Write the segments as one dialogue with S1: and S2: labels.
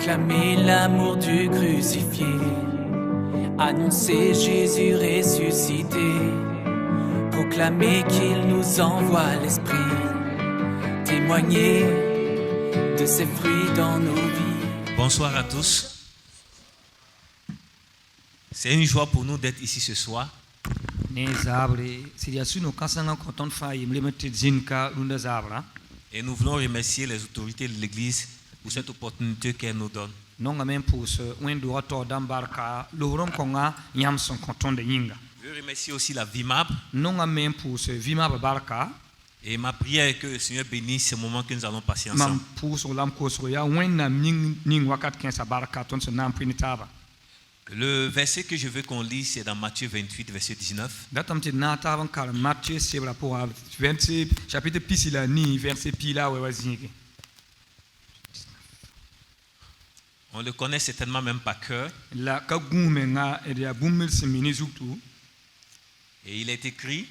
S1: Proclamer l'amour du crucifié, annoncer Jésus ressuscité, proclamer qu'il nous envoie l'Esprit, témoigner de ses fruits dans nos vies.
S2: Bonsoir à tous. C'est une joie pour nous d'être ici ce soir. Et nous voulons remercier les autorités de l'Église pour cette opportunité qu'elles nous donnent. Je remercie aussi la VIMAB. Et ma prière est que le Seigneur bénisse ce moment que nous allons passer ensemble. Le verset que je veux qu'on lise, c'est dans Matthieu 28, verset 19. On le connaît certainement même par cœur. Et il est écrit,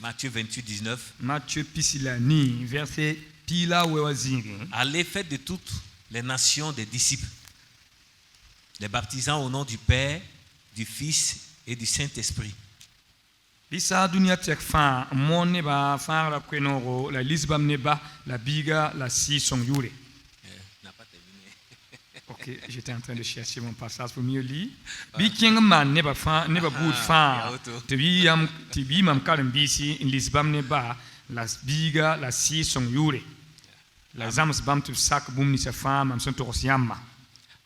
S2: Matthieu 28, 19. Allez, faites de toutes les nations des disciples, les baptisant au nom du Père, du Fils et du Saint-Esprit.
S3: Ok, j'étais en train de chercher mon passage pour mieux lire.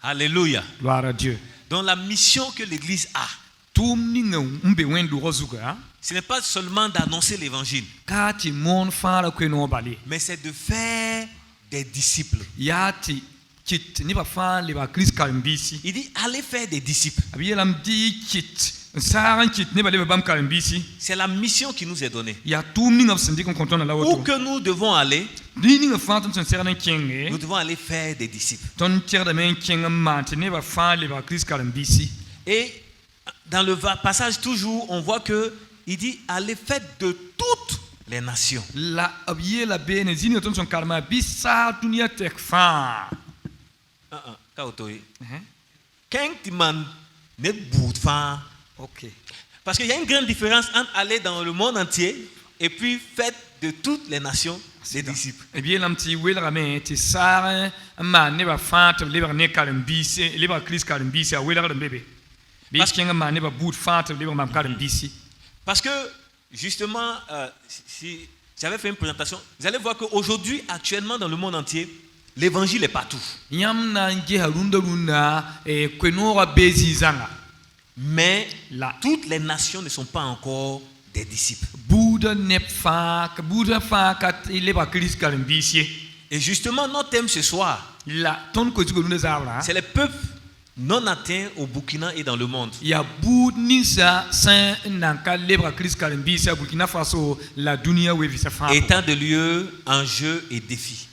S2: Alléluia.
S3: Gloire à Dieu.
S2: Donc la mission que l'Église a, ce n'est pas seulement d'annoncer l'évangile, mais c'est de faire des disciples. Il dit allez faire des disciples. C'est la mission qui nous est donnée. Où que nous devons aller, nous devons aller faire des disciples. Et dans le passage toujours, on voit que il dit allez faire de toutes les nations. Parce qu'il y a une grande différence entre aller dans le monde entier et puis faire de toutes les nations des disciples. Parce que justement, si j'avais fait une présentation, vous allez voir qu'aujourd'hui, actuellement dans le monde entier, l'évangile est partout. Mais toutes les nations ne sont pas encore des disciples. Et justement, notre thème ce soir, c'est les peuples non atteints au Burkina et dans le monde. État de lieu, enjeux et défis.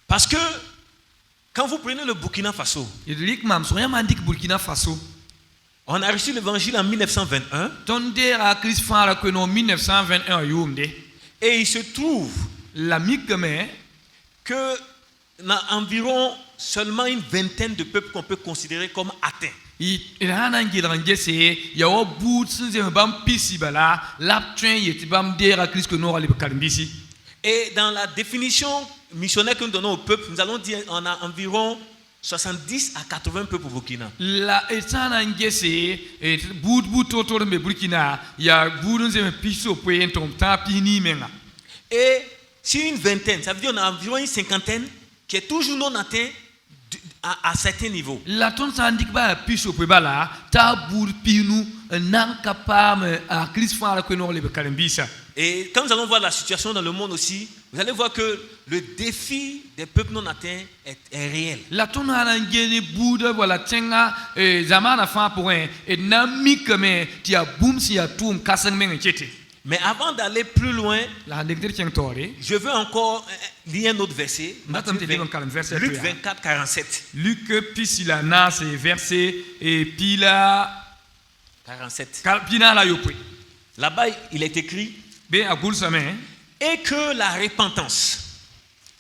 S2: Parce que quand vous prenez le Burkina Faso, on a reçu l'évangile en 1921. Et il se trouve que a environ seulement une vingtaine de peuples qu'on peut considérer comme atteints. Et dans la définition missionnaire que nous donnons au peuple, nous allons dire qu'on a environ 70 à 80 peuples au Burkina. Et si une vingtaine, ça veut dire qu'on a environ une cinquantaine qui est toujours non atteint à certains niveaux. Et quand nous allons voir la situation dans le monde aussi, vous allez voir que le défi des peuples non atteints est réel. Mais avant d'aller plus loin, je veux encore lire un autre verset. Luc 24, 47.
S3: Luc pisilana c'est verset et pila
S2: 47. Là-bas, il est écrit
S3: be agul same
S2: et que la repentance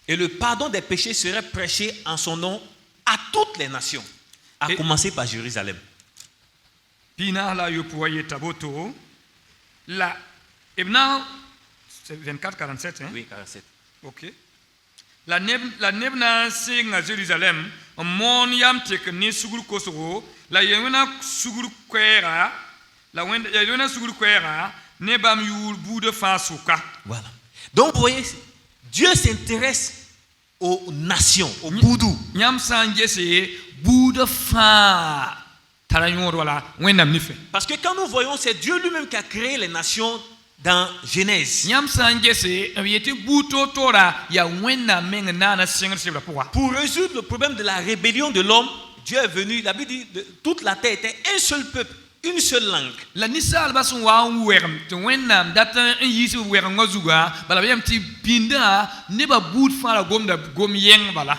S2: et le pardon des péchés seraient prêchés en son nom à toutes les nations, à commencer par Jérusalem.
S3: pina la yo poye taboto la ebna c'est 24-47 hein?
S2: Oui, 47.
S3: OK. La neb na singa Jérusalem mon yam tek ni sugul koso la yena sugul kwera la wenda yena sugul kwera ne bam yul boude fasuka.
S2: Voilà. Donc vous voyez, Dieu s'intéresse aux nations, aux boudou.
S3: Nyam sanje se boude fa tarayon wala wendam ni fe.
S2: Parce que quand nous voyons, c'est Dieu lui-même qui a créé les nations dans Genèse.
S3: Nyam sanje se yete buto tora ya wenda meng na na singa se la poa.
S2: Pour résoudre le problème de la rébellion de l'homme, Dieu est venu, la Bible dit, toute la terre était un seul peuple, une seule langue.
S3: La nisal basun wa werm to wennam datan yisi werm ngozuga bala yam ti pinda ne ba bout fa la gom da gom yeng bala.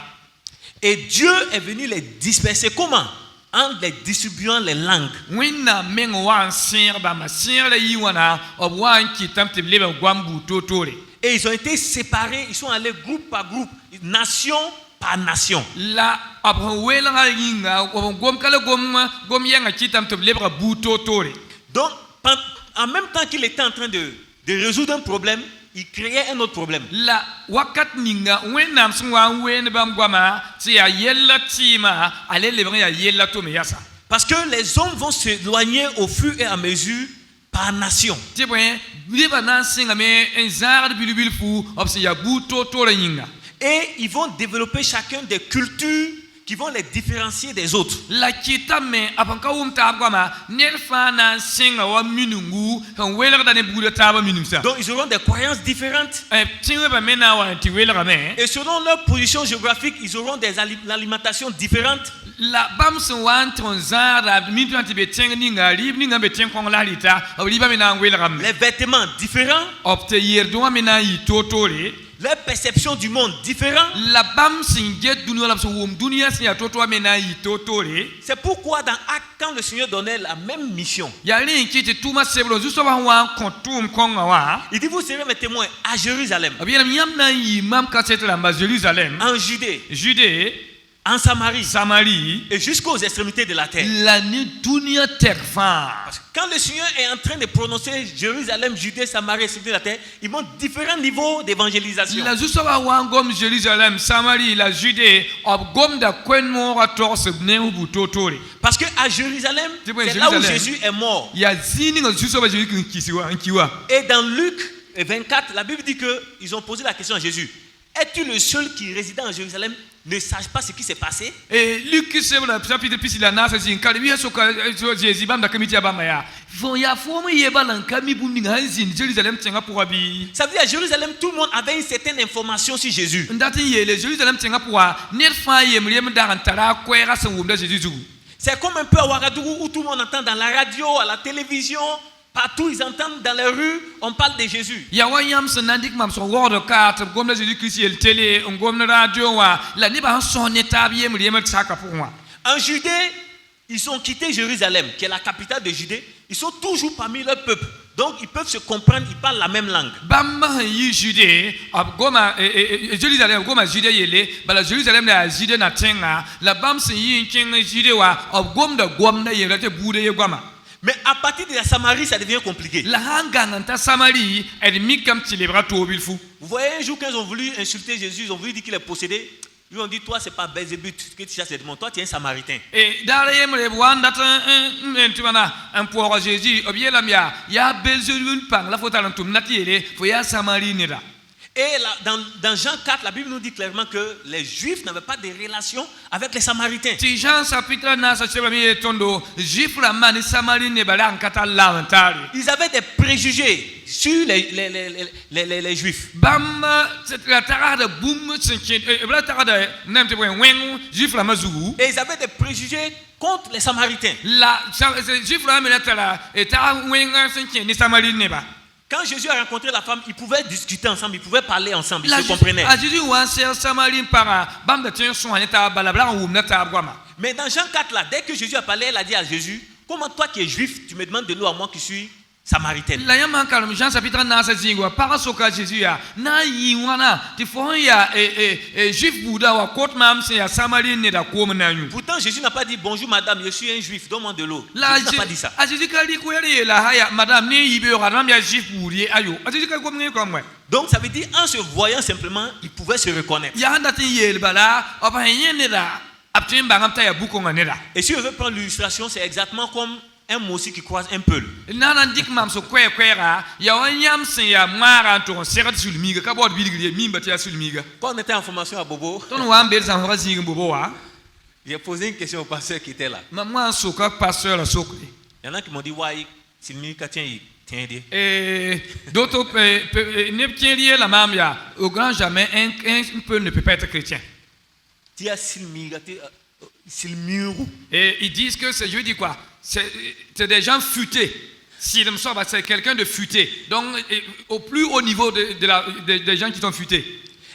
S2: Et Dieu est venu les disperser. Comment? En les distribuant les langues.
S3: Wennam meng wa sir ba ma sir la yiwana ob wa ki tam te leba gwambu totore.
S2: Et ils ont été séparés, ils sont allés groupe par groupe, nation par nation.
S3: La abwela nga yinga gom kala gom yenga ki tam te leba bu totore.
S2: Donc en même temps qu'il était en train de résoudre un problème, il créait un autre problème.
S3: La wakat ninga wennam swa wen bam gwama ti ya yella tima ale lebra ya yella to me yasa.
S2: Parce que les hommes vont s'éloigner au fur et à mesure par nation.
S3: Ti ben liba nan singa me enzar bilbil fu obsi ya bu totore yinga.
S2: Et ils vont développer chacun des cultures qui vont les différencier des autres.
S3: La kita me apanka tabgama nerfa na singa wa minungu kan weler da ne buda taba minumsa.
S2: Donc ils auront des croyances différentes.
S3: Tinga mena wa ti weler me.
S2: Et selon leur position géographique, ils auront des alimentations différentes.
S3: La bamse wan tronzara mitwanti betenga ninga libninga beten kong la lita obliba mena weler me.
S2: Les vêtements différents.
S3: Opte yerdo mena yi totore.
S2: Leur perception du monde différente.
S3: La bam singet dunia la so wom dunia si ya toto mena yi totore.
S2: C'est pourquoi dans Actes, quand le Seigneur donnait la même mission,
S3: ya rin kiti tuma sebro juste ba wa kontum konga wa.
S2: il dit vous serez mes témoins à Jérusalem,
S3: Bien yam na yi mam ka la ba Jérusalem,
S2: en Judée,
S3: Judée,
S2: en Samarie,
S3: Samarie,
S2: et jusqu'aux extrémités de la terre.
S3: la ni dunia terfa.
S2: Quand le Seigneur est en train de prononcer Jérusalem, Judée, Samarie, extrémités de la terre, il montre différents niveaux d'évangélisation.
S3: La juste ba wa ngom Jérusalem, Samarie, la Judée, ob gom da kwen mo ra torse ne bu totore.
S2: Parce que à Jérusalem,
S3: C'est bon,
S2: c'est là où
S3: Jérusalem.
S2: Jésus est mort.
S3: Ya zini ngo juste ba Jésus kisiwa nkiwa.
S2: Et dans Luc 24, la Bible dit qu'ils ont posé la question à Jésus. Es-tu le seul qui résidait en Jérusalem, ne sache pas ce qui s'est passé?
S3: Et Luc c'est la chapitre puis la nasa zin kali so ka Jésus bam da kamiti ba ya. Fon ya fo mo ye balan kami bu mi hanzin Jérusalem tenga pour abi.
S2: Ça veut dire à Jérusalem, tout le monde avait une certaine information sur Jésus.
S3: Ndati ye le Jérusalem tenga pour ner fa ye mriem da antara kwera san wum da Jésus.
S2: C'est comme un peu à Ouagadougou où tout le monde entend dans la radio, à la télévision, partout ils entendent dans les rues, on parle de Jésus.
S3: Ya wayam sanandik mam so word carte gom da Jésus Christ el télé on gom na radio wa la ni ba son état ye mriem tsaka pour moi.
S2: En Judée, ils ont quitté Jérusalem, qui est la capitale de Judée. Ils sont toujours parmi leur peuple. Donc ils peuvent se comprendre, ils parlent la même langue.
S3: Bam yi Judée ab goma Jérusalem goma Judée yele bala Jérusalem na Judée na tenga la bam se yi king Judée wa ab gom da yele te bude ye goma.
S2: Mais à partir de la Samarie, ça devient compliqué.
S3: La hanganta Samarie elle mikam tilebra to bilfu.
S2: Vous voyez, un jour quand ils ont voulu insulter Jésus, ils ont voulu dire qu'il est possédé. Ils ont dit, toi, c'est pas Belzébuth que tu chasses les démons. Toi, tu es un Samaritain.
S3: Et derrière me wanda tu mana un pour Jésus obiela mia ya Belzébuth pang la fota lantum natiele fo ya Samarie nera.
S2: Et là, dans Jean 4, la Bible nous dit clairement que les Juifs n'avaient pas de relation avec les Samaritains.
S3: Ti Jean chapitre na sa cheba mi tondo juif la mani Samarie ne bala nkata lantari.
S2: Ils avaient des préjugés sur les Juifs.
S3: Bam c'est la tarade boum c'est la tarade n'importe quoi wen juif la mazou.
S2: Et ils avaient des préjugés contre les Samaritains.
S3: La juif la me la tara et ta wen c'est ni Samarie ne ba.
S2: Quand Jésus a rencontré la femme, ils pouvaient discuter ensemble, ils pouvaient parler ensemble, ils se comprenaient. Mais dans Jean 4, là, dès que Jésus a parlé, elle a dit à Jésus, comment toi qui es juif, tu me demandes de l'eau à moi qui suis samaritaine.
S3: La yam kalam Jean chapitre na sa zingwa para soka Jésus ya na yiwana ti fo ya juif bouda wa kot mam se ya Samarie ne da ko mnanyu.
S2: Pourtant Jésus n'a pas dit bonjour madame, je suis un juif, donne-moi de l'eau.
S3: La
S2: Jésus n'a pas dit ça.
S3: a Jésus ka di ko yare la haya madame ne yibe yo madame ya juif boudi ayo. A Jésus ka ko mngi ko mwe.
S2: Donc ça veut dire en se voyant simplement, il pouvait se reconnaître.
S3: Ya handa ti yel bala opa yene da aptin bangam ta ya buko nganeda.
S2: Et si je veux prendre l'illustration, c'est exactement comme un moussi qui croise un peul.
S3: Nana dik mam so kwera ya wanyam se ya mara to serat sulmiga ka bod biligri mimba ti sulmiga.
S2: Quand on était en formation à Bobo,
S3: Ton wa mbel san ho zingin bobo wa.
S2: j'ai posé une question au pasteur qui était là.
S3: Maman soka pasteur la sokri.
S2: Il y en a qui m'ont dit ouais, c'est le tiens, tiens dit.
S3: D'autres ne tient lié la mam ya au grand jamais un peu ne peut pas être chrétien.
S2: Tu as Silmiru.
S3: Et ils disent que c'est, je veux dire quoi, c'est des gens futés. S'il me semble, c'est quelqu'un de futé. Donc, au plus haut niveau des gens qui sont futés.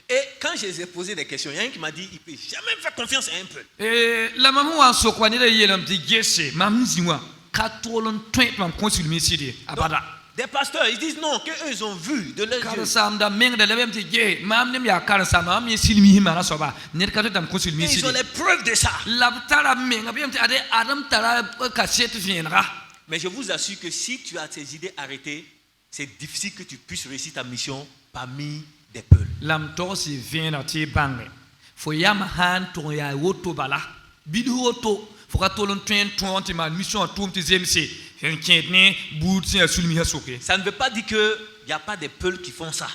S2: Et quand je les ai posé des questions, il y a un qui m'a dit il ne peut jamais faire confiance à un peu.
S3: Et la maman a sokwane de yelam dit gese, maman ziwa, katolon twent mam konsul misidi abada.
S2: Des pasteurs, ils disent non, qu'eux ils ont vu de leurs yeux.
S3: Karsam da meng de lewem ti ge, mam nem ya karsam mam ye silmi himara soba, net kato tam konsul
S2: Et
S3: misidi.
S2: ils ont les preuves de ça.
S3: La tara meng abem ti ade adam tara cassette viendra.
S2: Mais je vous assure que si tu as tes idées arrêtées, c'est difficile que tu puisses réussir ta mission parmi des peuls.
S3: Lam to si viendra ti bange. Fo yam han to ya woto bala. Bidu woto fo ka tolon twen ti ma mission tum ti zemse.
S2: Ça ne veut pas dire qu'il n'y a pas des peuls qui font ça.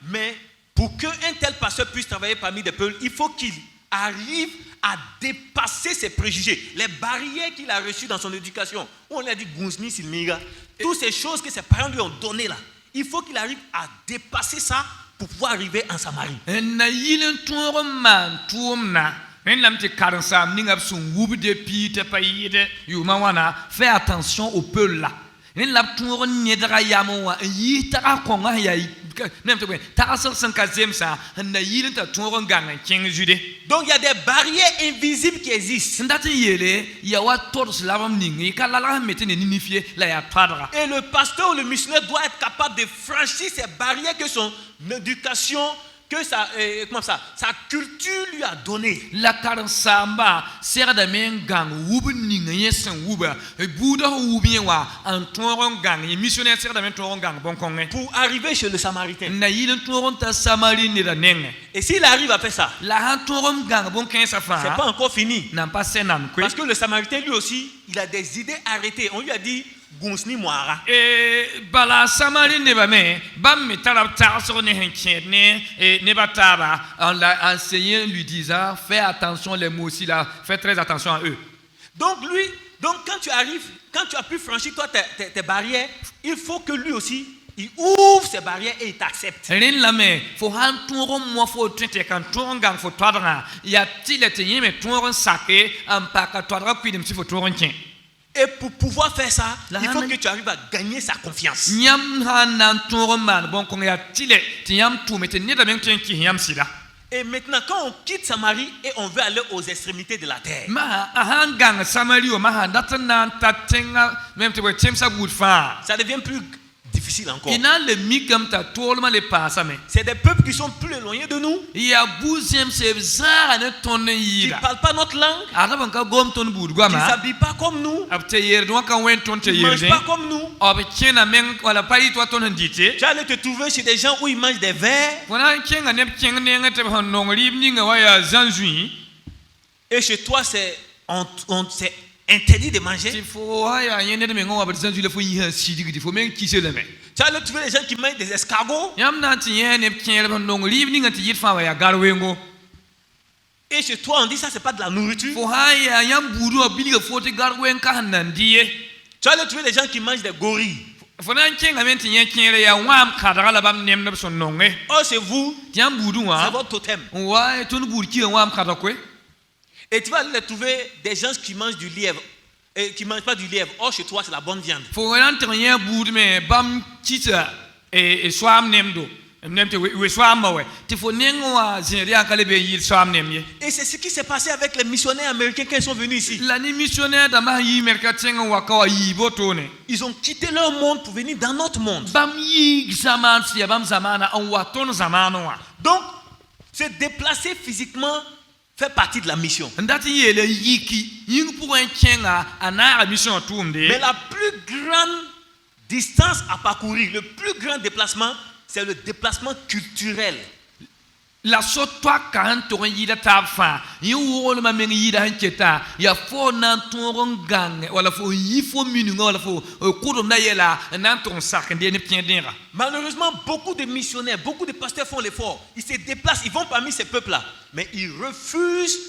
S2: Mais pour qu'un tel pasteur puisse travailler parmi des peuls, il faut qu'il arrive à dépasser ses préjugés, les barrières qu'il a reçues dans son éducation. On a dit Gounzni, Silmiga, toutes ces choses que ses parents lui ont données là. Il faut qu'il arrive à dépasser ça pour pouvoir arriver en Samarie.
S3: Fais attention aux peuples là. Donc il
S2: y a des barrières invisibles qui existent. Et le pasteur ou le missionnaire doit être capable de franchir ces barrières que son éducation, que sa culture lui a donné.
S3: La samba sert de gang missionnaire sert de
S2: pour arriver chez le Samaritain. Et s'il arrive à faire ça, c'est pas encore fini. Parce que le Samaritain lui aussi, il a des idées arrêtées. On lui a dit Gounzni Moara.
S3: Et bala Samari nebame, bam metalab tarso ne henkienne et nebataba. On l'a enseigné lui disant fais attention les mots aussi là, fais très attention à eux.
S2: Donc quand tu arrives, quand tu as pu franchir toi tes barrières, il faut que lui aussi il ouvre ses barrières et il t'accepte.
S3: Rin mais faut han tour moi faut tenter quand tour gang faut toidra. Il y a il était mais tour sacré en pas que toidra puis dem si faut tour tien.
S2: Et pour pouvoir faire ça, il faut que tu arrives à gagner sa confiance. Et maintenant, quand on quitte Samarie et on veut aller aux extrémités de la terre, ça devient plus difficile encore. C'est des peuples qui sont plus éloignés de nous, qui ne parlent pas notre langue, qui ne s'habillent pas comme nous, qui ne mangent pas comme nous. Tu allais te trouver chez des gens où ils mangent des vers, et chez toi c'est interdit de manger. Tu allais trouver des gens qui mangent des escargots, et chez toi on dit ça c'est pas de la nourriture. Tu allais trouver des gens qui mangent des gorilles. Oh c'est vous, c'est votre totem. Et tu vas aller trouver des gens qui mangent du lièvre et qui ne mangent pas du lièvre. Oh chez toi c'est la bonne viande.
S3: nemte we swamba we tifo nengoa zinria kale be yir swam nemye.
S2: Et c'est ce qui s'est passé avec les missionnaires américains quand ils sont venus ici.
S3: La ni missionnaire da ma yi merka tenga wakawa yi botone.
S2: Ils ont quitté leur monde pour venir dans notre monde.
S3: Bam yi zaman si bam zamana on waton zamano wa.
S2: Donc, se déplacer physiquement fait partie de la mission.
S3: Ndati yele yiki ying pour un kenga ana mission tumde.
S2: Mais la plus grande distance à parcourir, le plus grand déplacement, c'est le déplacement culturel.
S3: La sotwa kan to yida tafa yi wol ma men yida hanketa ya fo nan ton gang wala fo yi fo minu wala fo kudum na yela nan ton sak ndé ne tiendera.
S2: Malheureusement, beaucoup de missionnaires, beaucoup de pasteurs font l'effort. Ils se déplacent, ils vont parmi ces peuples-là, mais ils refusent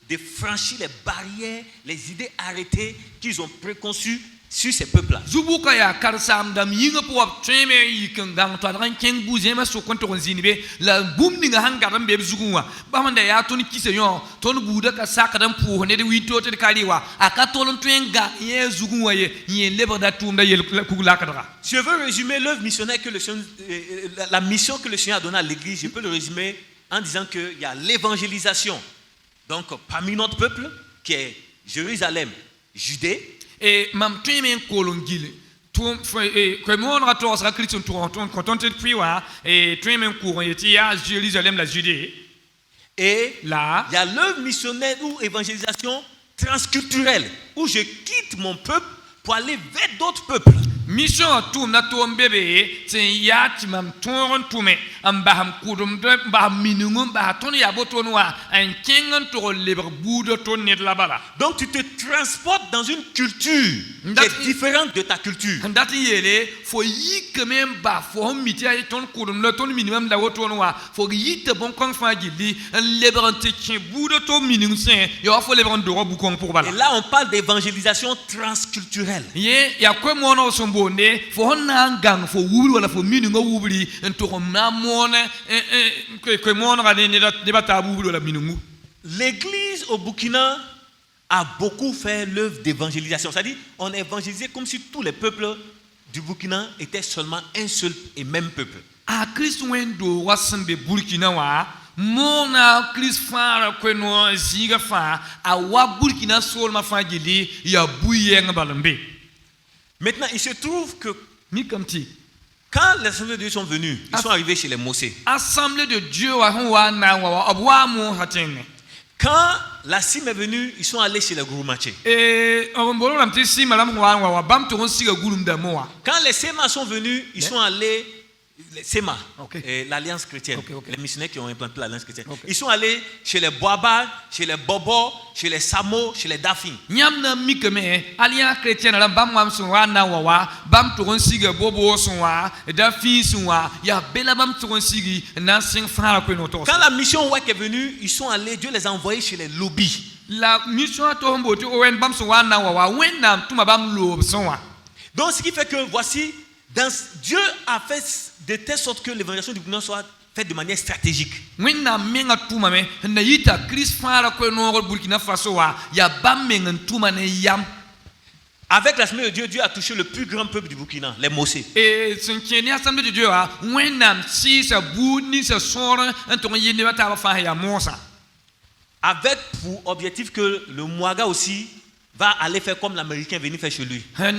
S2: de franchir les barrières, les idées arrêtées qu'ils ont préconçues sur ces peuples-là.
S3: Zubuka ya karsam dam yinga po treme yikan gang to ran ken buze ma so konto zinbe la bumni nga hangaram be zugunwa ba manda ya toni kise yon ton buda ka sakadam po ne de wito te kaliwa aka tolon twenga ye zugunwa ye leba da tumda ye kugula kadra.
S2: Je veux résumer l'œuvre missionnaire que le Seigneur, la mission que le Seigneur a donnée à l'église. Je peux le résumer en disant qu'il y a l'évangélisation. Donc parmi notre peuple qui est Jérusalem, Judée.
S3: Et mam twemen kolongile tom que mon rato sera Christian ton contenté piwa et twemen courant yeti ya Jérusalem la Judée.
S2: Et
S3: là
S2: il y a l'œuvre missionnaire ou évangélisation transculturelle où je quitte mon peuple pour aller vers d'autres peuples.
S3: Mission tum na tom bébé c'est yati mam ton tume amba ham kudum de ba minungum ba ton ya botonwa en kengan to libre boudo ton net la bala.
S2: Donc tu te transportes dans une culture qui est différente de ta culture.
S3: Ndati yele fo yik même ba fo miti ay ton kudum le ton minimum la botonwa fo yite bon kon fa gili libre te boudo to minung sen yo fo libre do bu kon pour bala.
S2: Et là on parle d'évangélisation transculturelle.
S3: Ye ya ko mo no so bonde fo na gang fo wuri wala fo minu nga wuri ento na mone ko mo na ne bata wuri wala minu.
S2: L'église au Burkina a beaucoup fait l'œuvre d'évangélisation. C'est-à-dire on évangélisait comme si tous les peuples du Burkina étaient seulement un seul et même peuple.
S3: A Christ wendo wasambe Burkina wa mona Christ fara ko no ziga fa a wa Burkina sol ma fa gili ya buyenga balambe.
S2: Maintenant, il se trouve que
S3: quand
S2: les assemblées de Dieu sont venus, ils sont arrivés chez les Mossé.
S3: Assemblée de Dieu quand
S2: la CIM est venue, ils sont allés chez les Gouroumaché. Quand les SEMA sont venus, ils sont allés les SEMA, l'Alliance chrétienne, les missionnaires qui ont implanté l'Alliance chrétienne. Ils sont allés chez les Boaba, chez les Bobo, chez les Samo, chez les Dafin.
S3: Nyamna mikeme Alliance chrétienne la bam wam sonwa na wawa bam toron siga Bobo sonwa Dafin sonwa ya bela bam toron sigi na sing fara ko no to.
S2: Quand la mission Wek est venue, ils sont allés, Dieu les a envoyés chez les lobbies.
S3: La mission to mboti owen bam sonwa na wawa wenam tuma bam lob sonwa.
S2: Donc ce qui fait que voici Dieu a fait de telle sorte que l'évangélisation du Burkina soit faite de manière stratégique. Avec l'Assemblée de Dieu, Dieu a touché le plus grand peuple du Burkina, les Mossé. Avec pour objectif que le Mouaga aussi va aller faire comme l'Américain est venu faire chez lui. Quand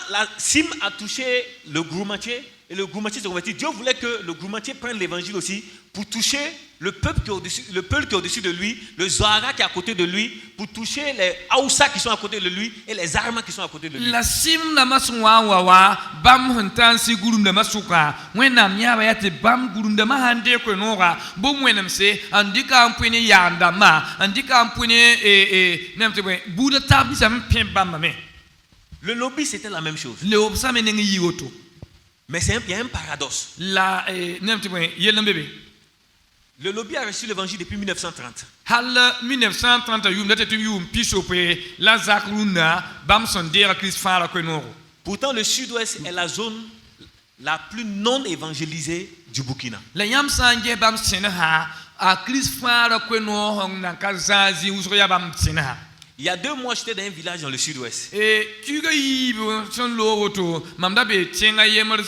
S2: la CIM a touché le Gouroumaché et le Gouroumaché s'est converti, Dieu voulait que le Gouroumaché prenne l'évangile aussi pour toucher le peuple qui est au-dessus de lui, le Zohara qui est à côté de lui, pour toucher les Aoussa qui sont à côté de lui et les Arma qui sont à côté de lui.
S3: La sim na maswa wawa bam hantan si gulum da masuka wena nyaba yate bam gulum da mahande ko nora bo mwenam se andika ampune yanda ma andika ampune nemte buda tabi sam pien bam me.
S2: Le lobby c'était la même chose.
S3: Le obsa menengi yoto.
S2: Mais il y a un paradoxe.
S3: La nemte yelam bébé.
S2: Le lobby a reçu l'évangile depuis 1930.
S3: Hal 1930 yum date yum pisope la zakruna bam sondera Christ fara ko noro.
S2: Pourtant le sud-ouest est la zone la plus non évangélisée du Burkina.
S3: La yam sanje bam senaha a Christ fara ko no hong na kazazi usroya bam senaha.
S2: Il y a 2 mois, j'étais dans un village dans le sud-ouest.
S3: e tuga yibo son lo woto mamda be tenga yemer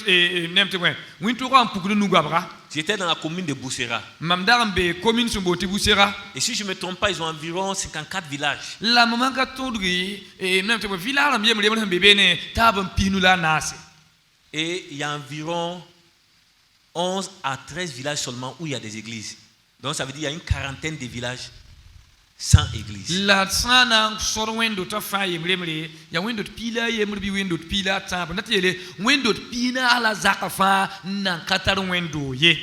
S3: nemte wen winto ko am pukulu nu gabra
S2: J'étais dans la commune de Boussera.
S3: mamda be commune so boti busera
S2: Et si je ne me trompe pas, ils ont environ 54 villages.
S3: la maman ka tondri nemte wen village am yemer yemer bebe ne tabam pinula nase
S2: Et il y a environ 11 à 13 villages seulement où il y a des églises. Donc ça veut dire qu'il y a une quarantaine de villages sans église.
S3: la sana sor wendo ta fa yemer ya wendo pila yemer bi wendo pila ta ba natele wendo pina ala zakafa nan katar wendo ye.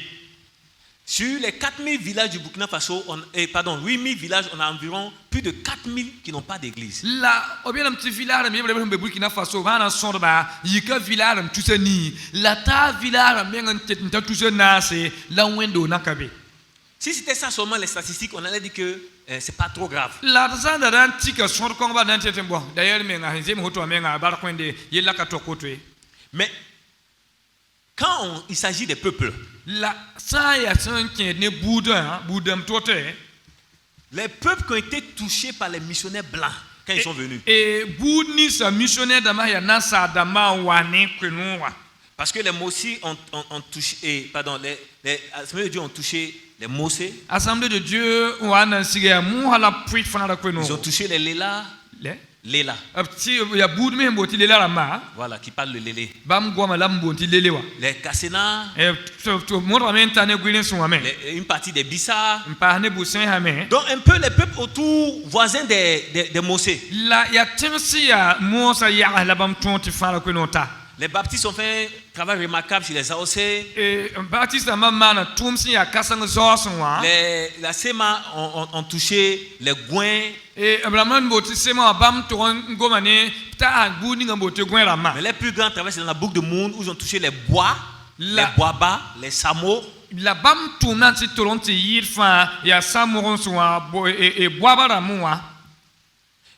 S2: Sur les 4000 villages du Burkina Faso, 8000 villages, on a environ plus de 4000 qui n'ont pas d'église.
S3: La obienam ti vilaram yebre be Burkina Faso bana sorba yika vilaram tusani la ta vilaram mengan teta tusenase la wendo nakabe.
S2: Si c'était ça seulement les statistiques, on allait dire que c'est pas trop grave.
S3: La zanda dan tika sor kongba dan tetembo d'ailleurs menga hezem hoto menga bar kwende yella ka tokotwe.
S2: Mais quand il s'agit des peuples,
S3: La sa ya sanke ne boudan boudam tote
S2: les peuples qui ont été touchés par les missionnaires blancs quand ils sont venus.
S3: et boudni sa missionnaire dama ya nasa dama wane kwenwa.
S2: Parce que les Mossi ont touché, les Assemblées de Dieu ont touché les Mossé,
S3: Assemblée de Dieu wana siga mu hala puit fana kwenwa.
S2: ils ont touché les Léla, Léla,
S3: Apti ya boud me mboti lela rama
S2: voilà, qui parlent le Lélé,
S3: bam goma lamboti lelewa.
S2: les Kassena,
S3: To mora menta ne gwilin suame.
S2: une partie des Bissa.
S3: Mpa ne busen hame.
S2: Donc un peu les peuples autour voisins des Mossé.
S3: La ya temsi ya mosa ya la bam tonti fala kwenota.
S2: Les baptistes ont fait un travail remarquable sur les AOC.
S3: E baptiste mamana tumsi ya kasang zoswa.
S2: La SEMA ont touché les Gouins.
S3: E Abraham boti sema bam to ngoma ne ta buni ngamboti gwera
S2: Mais les plus grands travaux, c'est dans la boucle de Monde où ils ont touché les Bois, les Boaba, les Samo.
S3: La bam tumna ti toronti yirfa ya samoron soa e boabara moa.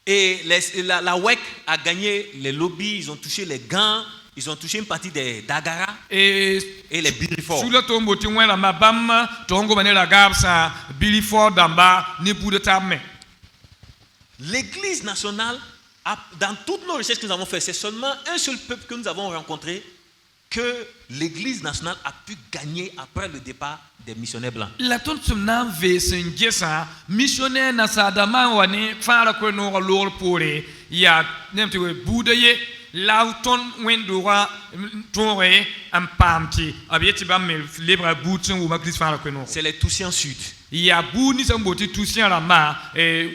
S2: Et la WEC a gagné les lobbies, ils ont touché les gants, ils ont touché une partie des Dagara
S3: Et
S2: les Birifor.
S3: sous le tombeau de la mabam, tongo manela gabsa, Billy Ford d'amba, ne pou de tame.
S2: L'église nationale, dans toutes nos recherches que nous avons faites, c'est seulement un seul peuple que nous avons rencontré que l'église nationale a pu gagner après le départ des missionnaires blancs.
S3: La tonne sumna vesen gesa, missionnaire na sadama wane, fara ko no lor pore, ya nemte we budaye, lauton wendora tore am pamti, abieti bam libra boutson ou makris fara ko no.
S2: C'est les Toussiens Sud.
S3: Ya bouni samboti tousian la ma,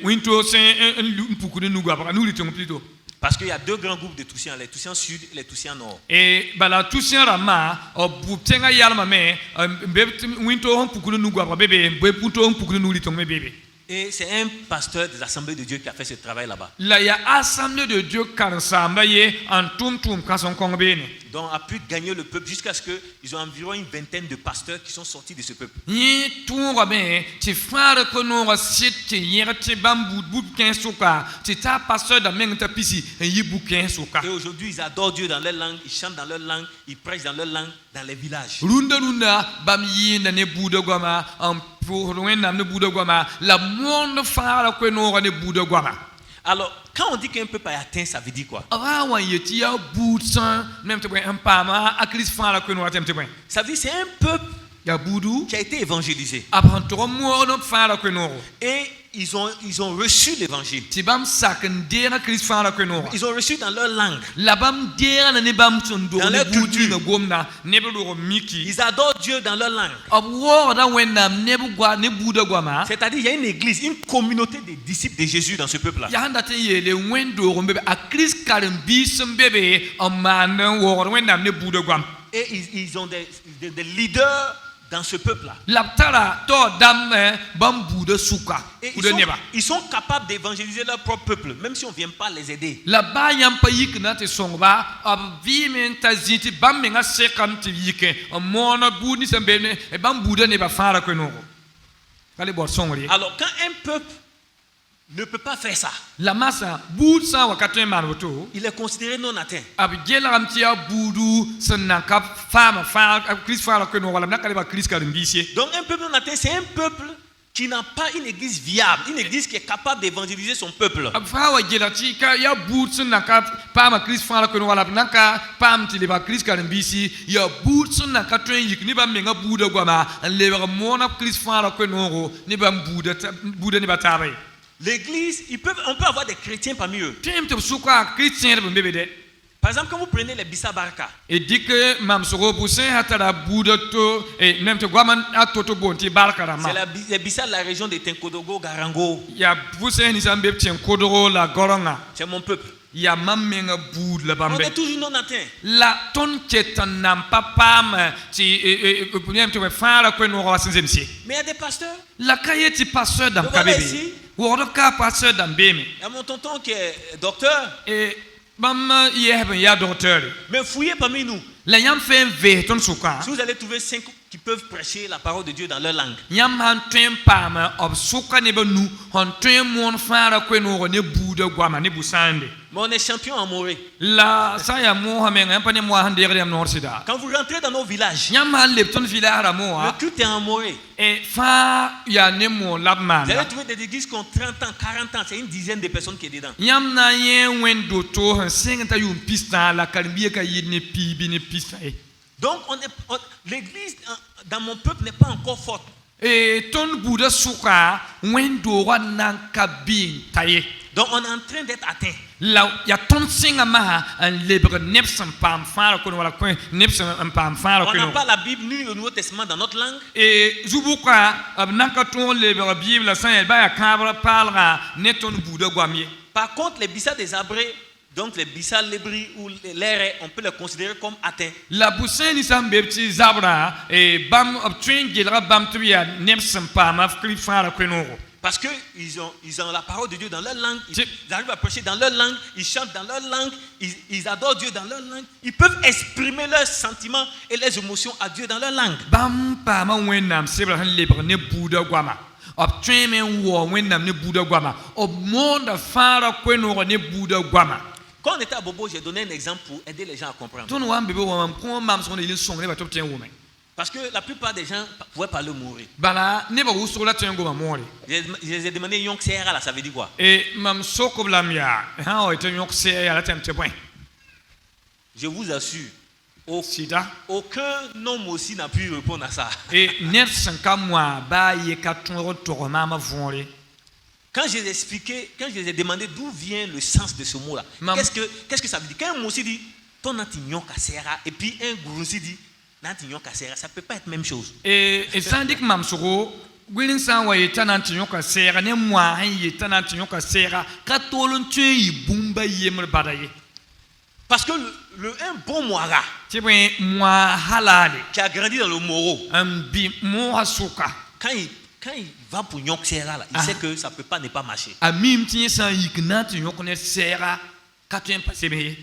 S3: winto sen un poukou nous gabra, nous litons plutôt.
S2: Parce qu'il y a 2 grands groupes de Toussiens, les Toussiens Sud et les Toussiens Nord.
S3: Et bala tousian la ma, boutenga yalma me, winto on poukou nous gabra bébé, bouton poukou nous litons bébé.
S2: Et c'est un pasteur des Assemblées de Dieu qui a fait ce travail là-bas.
S3: La ya assemblée de Dieu kansamba ye en tum kason kongbene.
S2: Donc a pu gagner le peuple jusqu'à ce qu'ils ont environ une vingtaine de pasteurs qui sont sortis de ce peuple.
S3: Ni tunga be ti fara kono wa sit ti yera ti bambu bouquin soka ti ta pasteur da mengta pisi en yi bouquin soka.
S2: Et aujourd'hui ils adorent Dieu dans leur langue, ils chantent dans leur langue, ils prêchent dans leur langue dans les villages.
S3: Runda bam yi na ne buda goma en pour ne buda goma la monde fara kono ne buda goma.
S2: Alors, quand on dit qu'un peuple a atteint, ça veut dire quoi? Ça veut dire que c'est un peuple qui a été évangélisé. Et ils ont reçu l'évangile. Ils ont reçu dans leur langue, dans leur culture. Ils adorent Dieu dans leur langue. C'est-à-dire qu'il y a une église, une communauté de disciples de Jésus dans ce peuple-là. Et ils ont des leaders dans ce peuple-là. Et ils sont capables d'évangéliser leur propre peuple, même si on ne vient pas les aider. Alors quand un peuple ne peut pas faire ça, il est considéré non atteint. Donc un peuple non atteint, c'est un peuple qui n'a pas une église viable, une église qui est capable d'évangéliser son peuple.
S3: Fa wa gelati ka ya bootsun naka pama Chris fala ko wala naka pam ti le ba Chris kan bisi ya bootsun naka tren yik ni ba menga buda gwama le ba mona Chris fala ko no ni ba buda ni ba tabe.
S2: L'église, on peut avoir des chrétiens parmi eux.
S3: Tim to suka Christian be bebe.
S2: Par exemple, quand vous prenez les Bissa Baraka,
S3: Et dit que mam soro busen hatara buda to e nem to gwaman atoto bonti barkarama.
S2: c'est les Bissa de la région de Tenkodogo, Garango.
S3: Ya busen ni sambe tien kodoro la goronga.
S2: C'est mon peuple.
S3: Ya mamenga bud la
S2: On
S3: bambe.
S2: est toujours non atteint.
S3: La ton ketan nam papa ti nem to fara ko no wasinzemsi.
S2: Mais il y a des pasteurs.
S3: La kayeti pasteur dam
S2: Voilà
S3: kabebe.
S2: ici.
S3: Wodo ka pasteur dam beme.
S2: Il y a mon tonton qui est docteur.
S3: Et bam yehben ya docteur.
S2: Mais fouillez parmi nous.
S3: La yam fait ve ton suka.
S2: Si vous allez trouver 5 qui peuvent prêcher la parole de Dieu dans leur langue.
S3: Yam han twen pam ob suka ne banu hon twen mon fara ko no ne buda gwama ne busande.
S2: Mais on est champion en Morée.
S3: La saya mohamen un pane mo han dere am norsida.
S2: Quand vous rentrez dans nos villages,
S3: Yam han lepton village mo
S2: le culte est en Morée.
S3: et fa ya ne mo labman.
S2: Vous allez trouver des églises qui ont 30 ans, 40 ans. C'est une dizaine de personnes qui est dedans.
S3: Yam na yen wendo to han sengta yum pista la kalbiye ka yidne pibi ne pista.
S2: Donc, l'église dans mon peuple n'est pas encore forte.
S3: Et ton buda suka wendo wa nan kabin taye.
S2: Donc, on est en train d'être atteint.
S3: La ya ton singa maha an lebre nepsam pam fara ko wala ko nepsam pam fara
S2: On
S3: ko.
S2: n'a pas la Bible ni le Nouveau Testament dans notre langue.
S3: Et zubuka abnaka ton lebre bible sa el ba ya kabra parlera neton buda gwamie.
S2: Par contre, les Bissa des Abrés, donc les Bissa Lébri ou les Léré, on peut les considérer comme atteints.
S3: La buseni sam bepti zabra et bam obtrain gelra bam tuya nepsam pam af klip fara ko no.
S2: Parce qu'ils ont la parole de Dieu dans leur langue, ils arrivent à prêcher dans leur langue, ils chantent dans leur langue, ils adorent Dieu dans leur langue, ils peuvent exprimer leurs sentiments et leurs émotions à Dieu dans leur langue.
S3: Bam pama wenam sebra han lebre ne buda gwama. Obtrain men wo wenam ne buda gwama. Ob monde fara ko no ne buda gwama.
S2: Quand on était à Bobo, j'ai donné un exemple pour aider les gens à comprendre.
S3: Ton wan bebe wo ko mam son ile song ne ba top ten wo men.
S2: Parce que la plupart des gens pouvaient parler mourir.
S3: Bala ne ba wo so la ten go ma mori.
S2: Je les ai demandé Yonk Sera là, ça veut dire quoi?
S3: Et mam soko blamia ha o ite yok se ya la temte point.
S2: Je vous assure,
S3: Sida
S2: aucun homme aussi n'a pu répondre à ça.
S3: et net sanka moi ba ye ka ton retour ma vori.
S2: Quand je les ai expliqué, quand je les ai demandé d'où vient le sens de ce mot-là, qu'est-ce que ça veut dire? Quand un mot aussi dit ton antignon cassera et puis un gourou dit antignon cassera, ça ne peut pas être la même chose.
S3: Et sandik mam soko Gwilin san wa yeta nan tinyo ka sera ne moi han yeta nan tinyo ka sera ka tolon tue bumba yemre badaye.
S2: Parce que un bon moira
S3: Ti ben moi halale
S2: qui a grandi dans le Moro,
S3: bi mo hasuka.
S2: quand il va pour Yonk Sera là, il sait que ça ne peut pas ne pas marcher.
S3: Amim tinye san yikna tinyo kone sera ka tuen pasebe.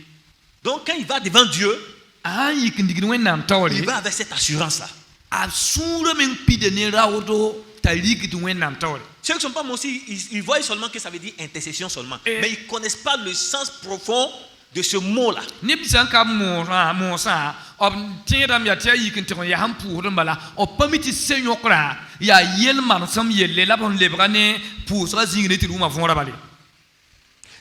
S2: Donc quand il va devant Dieu,
S3: Ah yikndigin wenam tawle.
S2: il va avec cette assurance-là.
S3: Asura men pidene rawodo talikit wenam tawle.
S2: Ceux qui ne sont pas aussi, ils voient seulement que ça veut dire intercession seulement. Mais ils ne connaissent pas le sens profond de ce mot-là.
S3: Ne bisan ka mo sa ob tiram ya tia yikin to ya hampu bala o pamiti senyokra ya yel man sam yelle la bon lebrane pour sa zingine ti ruma fon rabale.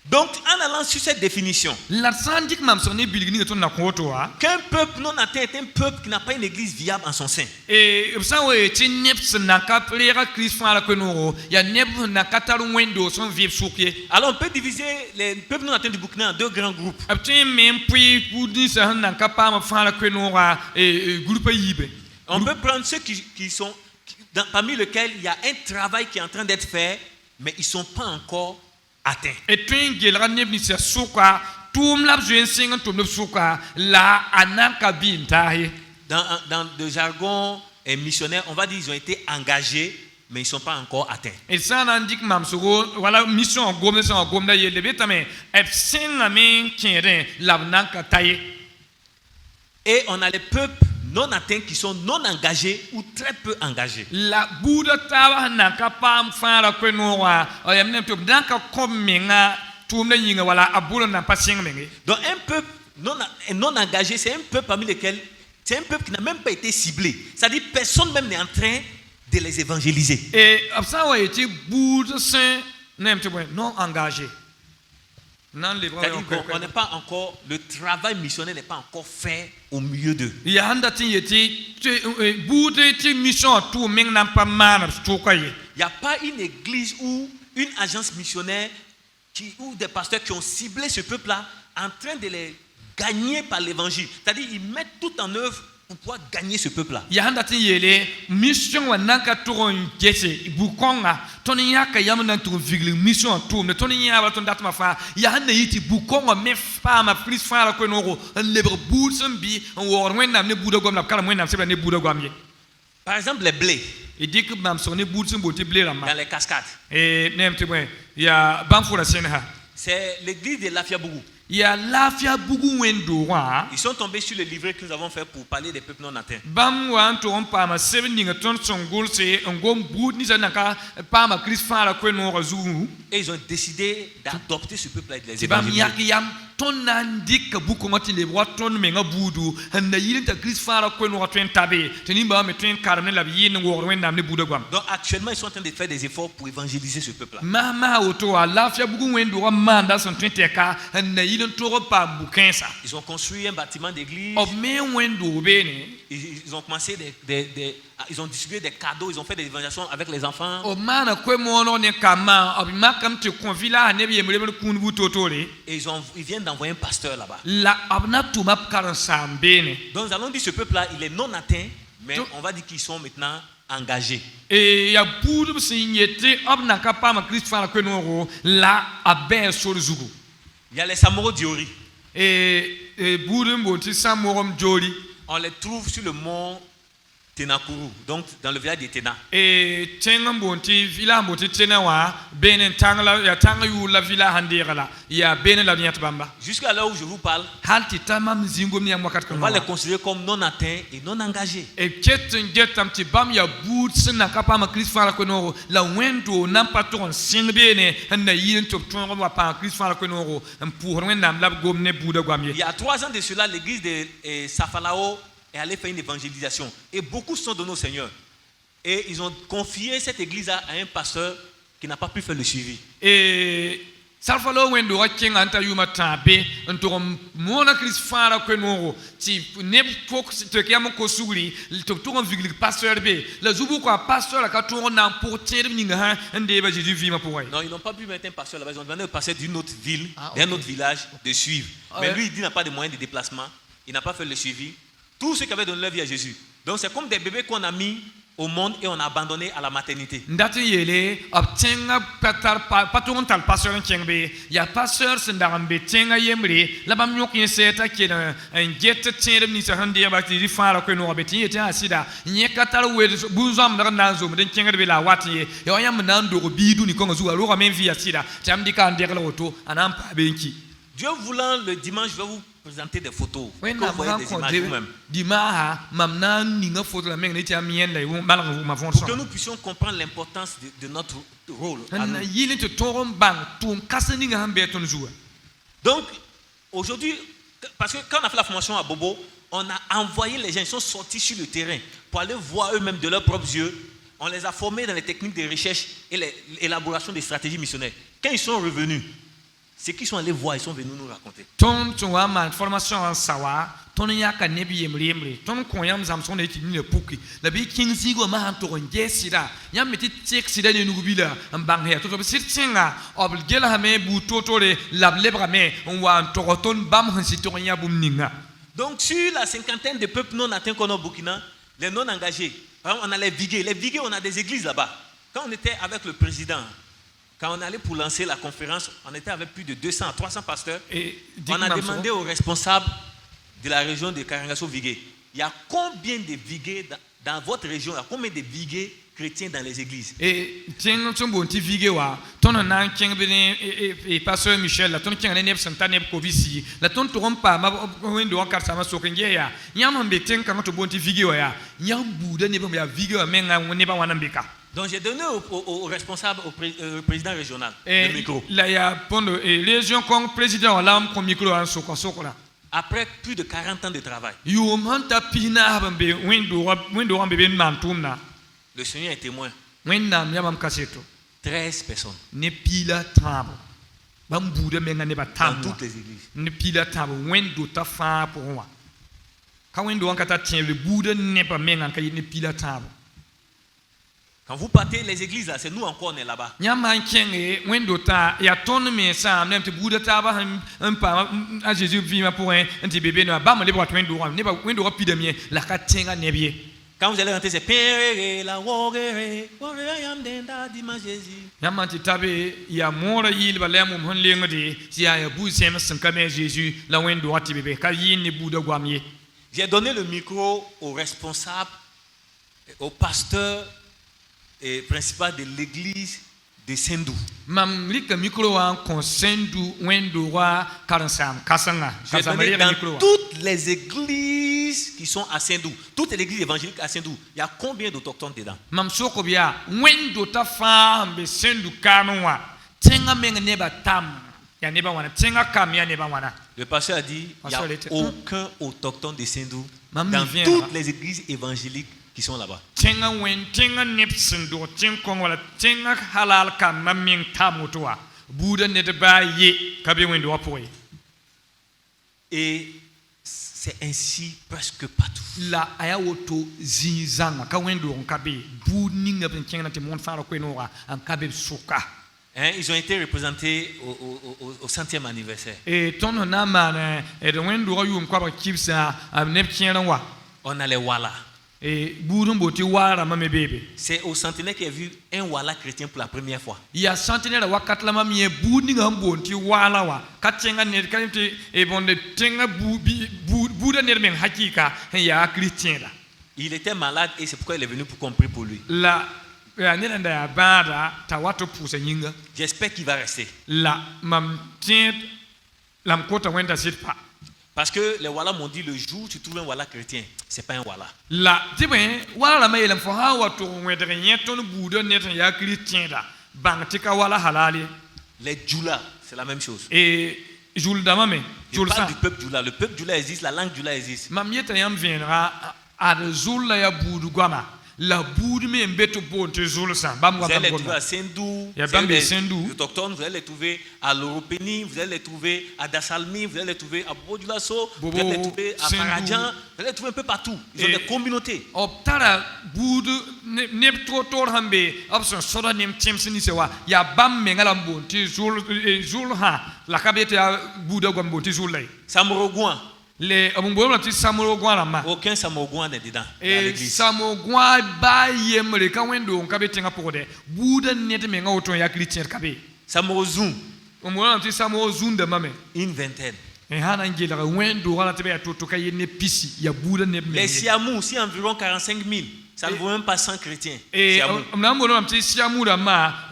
S2: Donc, en allant sur cette définition,
S3: La sandik mam sonne bilgini to na koto a
S2: qu'un peuple non atteint est un peuple qui n'a pas une église viable en son sein.
S3: e sa we ti neps na ka plera krisfa la kwenoro ya neb na kataru wendo son vip soukie.
S2: Alors, on peut diviser les peuples non atteints du Burkina en deux grands groupes.
S3: Abtin même puis pour dire ça na ka pa ma fa la kwenora groupe yibe.
S2: On peut prendre ceux qui sont, parmi lesquels il y a un travail qui est en train d'être fait, mais ils ne sont pas encore atteints.
S3: Et twin gelra neb ni sa souka tum lab juen sing tum souka la anaka bintahe.
S2: Dans le jargon missionnaire, on va dire qu'ils ont été engagés, mais ils ne sont pas encore atteints.
S3: Et ça n'indique même voilà mission gomne sans gomne yele betame et sing amen kire labnanka taye.
S2: Et on a les peuples non atteints qui sont non engagés ou très peu engagés.
S3: La buda tawa naka pam fara kwenora o yamne to danka komenga tumle yinga wala abula na pasing mengi.
S2: Donc un peuple non engagé, c'est un peuple parmi lesquels, c'est un peuple qui n'a même pas été ciblé. C'est-à-dire personne même n'est en train de les évangéliser.
S3: Et ça a été bout saint non engagé. Non les
S2: C'est-à-dire qu'on n'est pas encore, le travail missionnaire n'est pas encore fait au milieu d'eux.
S3: Il y a un bout de mission tout même n'a pas mal tout quoi.
S2: Il n'y a pas une église ou une agence missionnaire ou des pasteurs qui ont ciblé ce peuple-là en train de les gagner par l'évangile. C'est-à-dire qu'ils mettent tout en œuvre pour pouvoir gagner ce peuple-là.
S3: Il y a un mission n'a tour gese bukonga toni yaka yamna tour vigli mission tour ne toni ya ton date ma fa ya hanne yiti bukonga me fa ma pris fa la ko no lebre boudsen bi on wor wenam ne bouda gom la kala wenam se ne bouda gom ye.
S2: Par exemple, les blés
S3: Et dit que mam sonné boudsen boti blé la
S2: dans les cascades.
S3: Et nemte moi ya banfura senha.
S2: C'est l'église de Lafiabougou.
S3: Ya lafia bugu wendo wa
S2: Ils sont tombés sur le livret que nous avons fait pour parler des peuples non atteints.
S3: bam wan to on pa ma 7 ninga ton songol se ngom boud ni zanaka pa ma Christ fa la ko no razu.
S2: Et ils ont décidé d'adopter ce peuple-là et de les
S3: Bam
S2: évangéliser.
S3: yak yam ton nandik buku ngati le bwa ton me nga budu na yilin ta Christ fa la ko no twen tabe teni ba me twen karne la yin ngor wen nam ne buda gwam.
S2: Donc actuellement, ils sont en train de faire des efforts pour évangéliser ce peuple-là.
S3: Mama auto a lafia bugu wendo wa manda son twen teka na yilin to pa bukensa.
S2: Ils ont construit un bâtiment d'église.
S3: O me wendo bene
S2: Ils ont commencé ils ont distribué des cadeaux. Ils ont fait des évangélisations avec les enfants.
S3: o mana ko mo no ne kama o makam te konvila ne bi mele kun bu totole
S2: Et ils viennent d'envoyer un pasteur là-bas.
S3: la abna to map karan sambene.
S2: Donc nous allons dire ce peuple-là, il est non atteint, mais on va dire qu'ils sont maintenant engagés.
S3: Et ya budu signete abna kapa ma Christ fa la ko no la abe sur zugu.
S2: Il y a les Samoro Diori.
S3: Et budu mboti samorom joli.
S2: On les trouve sur le mont Tenakuru, donc dans le village de Tena.
S3: Et tenga mboti villa mboti tena wa benen tangla ya tanga yu la villa handira la ya benen la nyat bamba.
S2: Jusqu'à là où je vous parle,
S3: Halti tamam zingo mi amwakat
S2: on va les considérer comme non atteints et non engagés.
S3: Et getam ti bam ya boot sina kapa ma Christ fa la ko no la wendo nam patron singbene na yin to ton wa pa Christ fa la ko no pour wendam lab gomne buda
S2: Il
S3: gwamye.
S2: y a 3 ans de cela, l'église de Safalao est allée faire une évangélisation. Et beaucoup sont donnés au Seigneur. Et ils ont confié cette église-là à un pasteur qui n'a pas pu faire le suivi.
S3: Et salfalo wendo wa kenga anta yuma tabe ntorom mona Christ fa la ko no ti ne fok te kiamo ko sugri to to vigli pasteur be la zubu ko pasteur la ka to na pour tirer ninga ha ndé ba Jésus vima pour.
S2: Non, ils n'ont pas pu mettre un pasteur là-bas. Ils ont demandé au pasteur d'une autre ville,
S3: Ah,
S2: d'un
S3: ok.
S2: autre village, de suivre.
S3: Ah,
S2: Mais
S3: ouais.
S2: lui, il dit qu'il n'a pas de moyens de déplacement. Il n'a pas fait le suivi. Tous ceux qui avaient donné leur vie à Jésus. Donc c'est comme des bébés qu'on a mis au monde et on a abandonné à la maternité.
S3: Ndati yele obtenga patar patron tal pasteur kengbe ya pasteur sendarambe tenga yemre la bam yok yeseta kena en jet tsere ni sa hande ba ti fara ko no beti yeta asida nye katar we buzam daga nanzo den kenga be la wati yo yam nan do bidu ni kongo zuwa ro men via asida tamdi kan de la auto anam pa benki.
S2: Dieu voulant, le dimanche, je vais vous présenter des photos.
S3: When
S2: Comme
S3: na
S2: vous voyez des images vous-même.
S3: dimaha mamna ninga foto la meng ni ti amien la malang ma fon
S2: Pour que nous puissions comprendre l'importance de notre rôle. à nous.
S3: na yile to torom bang tum kasani nga hambe ton zuwa.
S2: Donc, aujourd'hui, parce que quand on a fait la formation à Bobo, on a envoyé les gens, ils sont sortis sur le terrain pour aller voir eux-mêmes de leurs propres yeux. On les a formés dans les techniques de recherche et l'élaboration des stratégies missionnaires. Quand ils sont revenus, ceux qui sont allés voir, ils sont venus nous raconter.
S3: Ton wa man formation en sawa ton ya ka nebi yemre ton ko yam zamson de tini le puki la bi king sigo ma han to ngesira yam meti tek sida ne nugubila mbang he to to sitsinga obl gela ha me bu totore lab lebra me on wa to ton bam han siton ya bum ninga.
S2: Donc, sur la cinquantaine de peuples non atteints qu'on a au Burkina, les non engagés, par exemple, on a les vigués. Les vigués, on a des églises là-bas. Quand on était avec le président, quand on allait pour lancer la conférence, on était avec plus de 200 à 300 pasteurs.
S3: Et
S2: On a demandé aux responsables de la région de Karangasso-Vigué, il y a combien de vigués dans votre région, il y a combien de vigués chrétiens dans les églises?
S3: et tiens son bon ti vige wa ton na king bene et pasteur Michel la ton king ne santane ko visi la ton to rompa ma wendo on karsa ma sokenje ya nyam be ten kan to bon ti vige wa ya nyam buda ne ba ya vige wa menga ne ba wana mbeka.
S2: Donc j'ai donné au responsable, au président régional, le
S3: Et
S2: micro.
S3: là il y a pendant les gens comme président là comme micro en soko là.
S2: Après plus de 40 ans de travail,
S3: You manta pina bambe wendo ambe ben mantumna.
S2: Le Seigneur est témoin.
S3: wẽnnaam yamam kaseto
S2: 13 personnes
S3: ne pila tãabo bãmb buudã menga nebã
S2: dans
S3: tãmb wã
S2: toutes les églises.
S3: ne pila tãabo wẽnd-dota fãa pʋgẽ wã ka wẽnd wã ka tar tẽebre buudã nebã menga n ka yɩ ne pila tãabo
S2: Quand vous partez les églises là, c'est nous encore on est là-bas.
S3: yãmb sã n kẽnge wẽnd-dotã yaa tõnd mensã nem tɩ buudã taabã n paam a zeezi vɩɩmã pʋgẽ n tɩ be be neba bãmb lebga tɩ wẽnd-doogã pidame ye la ka tẽngã neb ye
S2: Quand vous allez rentrer, c'est Péré, la Wogere, Wogere, Denda, Dimanche Jésus.
S3: yãmb man tɩ tabe yaa moorã yɩɩlba la yaa mum sẽn lengde tɩ yaa bu-zẽms sẽn ka me a Jésus la wẽnd-doogã tɩ be be ka yɩɩn ne buudã goam ye
S2: J'ai donné le micro au responsable, au pasteur et principal de l'église de Sendou.
S3: mam rɩka mikro wã n kõ sẽndu wẽnd-doogã karen-saam kãsenga
S2: Je vais donner
S3: rɩka
S2: dans
S3: mikro wã
S2: toutes les églises qui sont à Sendou, toutes les églises évangéliques à Sendou, il y a combien d'autochtones dedans?
S3: mam sokb yaa wẽnd-dota fãa n be sẽndu kaamẽ wã tẽngã meng nebã tam yaa nebã wãna tẽngã kam yaa nebã wãna
S2: Le pasteur a dit il n'y a
S3: Pasteur, il était-
S2: aucun autochtone de Sendou
S3: Maman,
S2: dans
S3: il vient,
S2: toutes
S3: là.
S2: les églises évangéliques qui sont là-bas.
S3: tẽngã wẽnd tẽngã neb sẽn dog tẽng kõng wala tẽngã halal kambã meng tam woto wã buudã ned baa ye ka be wẽnd-doogã pʋgẽ
S2: Et c'est ainsi presque partout.
S3: la a yaa woto zĩig-zãngã ka wẽnd-doog n ka be buud ninga b sẽn kẽngã tɩ mõnd fãa ra koe-noogã n ka be b sʋka
S2: Hein, ils ont été représentés au 100e anniversaire.
S3: tõnd sẽn na n maan d wẽnd-doogã yʋʋm koabg kibsã b neb kẽer n wa
S2: On a les Wala.
S3: buud n boot tɩ waa rãmbã me beebe
S2: C'est au centenaire qu'il y a vu un Wala chrétien pour la première fois.
S3: yaa centenaire wakat la mam yẽ buud ninga sẽn boond tɩ waala wã ka tẽngã ned ka tɩ bõnd tẽngã buudã ned meng hakɩɩka n yaa kristẽeda
S2: Il était malade et c'est pourquoi il est venu pour qu'on prie pour lui.
S3: la yaa ned n da yaa bãada t'a wat tɩ pʋʋsa yĩnga
S2: J'espère qu'il va rester.
S3: la mam tẽed la m kota wẽnda sɩd pa
S2: Parce que les Wala m'ont dit le jour où tu trouves un Wala chrétien, c'est pas un Wala.
S3: la tɩ bõe wala rãmbã yeelame fo sã n wa tʋg n wẽdg yẽ tõnd buudã ned sẽn yaa kristẽeda bãng tɩ ka wala halal ye
S2: Les Djoula, c'est la même chose.
S3: zul-dãmbã me
S2: Je
S3: zul-sã
S2: parle du peuple Djoula. Le peuple Djoula existe, la langue Djoula existe.
S3: mam yeta yãmb vẽenega ad zul la yaa buud goama la buud me n be tɩ boond tɩ zʋlsã bãmb
S2: Vous
S3: wa
S2: allez les
S3: bãmb
S2: trouver à
S3: gomda
S2: Sendou,
S3: Il y a
S2: vous allez
S3: Bambi
S2: les
S3: Sendou.
S2: autochtones, vous allez les trouver à Loropéni, vous allez les trouver à Dassalmi, vous allez les trouver à Bobo Djoulasso, vous allez les
S3: Bobo,
S2: trouver à
S3: Sendou.
S2: Faradjan, vous allez les trouver un peu partout. Ils ont
S3: Et-
S2: des communautés.
S3: b tara buud neb toor sẽn be b sẽn sõda nem tẽms ninsẽ wa yaa bãmb menga la n boond tɩ zʋlsã la ka be tɩ yaa buudã goam boond tɩ zʋl la ye
S2: Samorogouan,
S3: le b n boolame tɩ samro goã rãmbã
S2: aucun Samorogouan n'est dedans dans l'église.
S3: samo goã baa yembre ka wẽnd-doog n ka be tẽngã pʋgdɛ buudã ned menga woto n yaa kristẽed ka be
S2: Samorozou,
S3: n boolame tɩ samo zũndãmbã me
S2: une vingtaine.
S3: sã na n gelg wẽnd-doogã la tɩ b yaa to-to ka yel ne pisi yaa buudã neb
S2: Les
S3: meng
S2: Siamous, c'est environ 45 000. Ça ne vaut même pas 100 chrétiens.
S3: m
S2: Siamous.
S3: na n boolame tɩ siamu rãmbã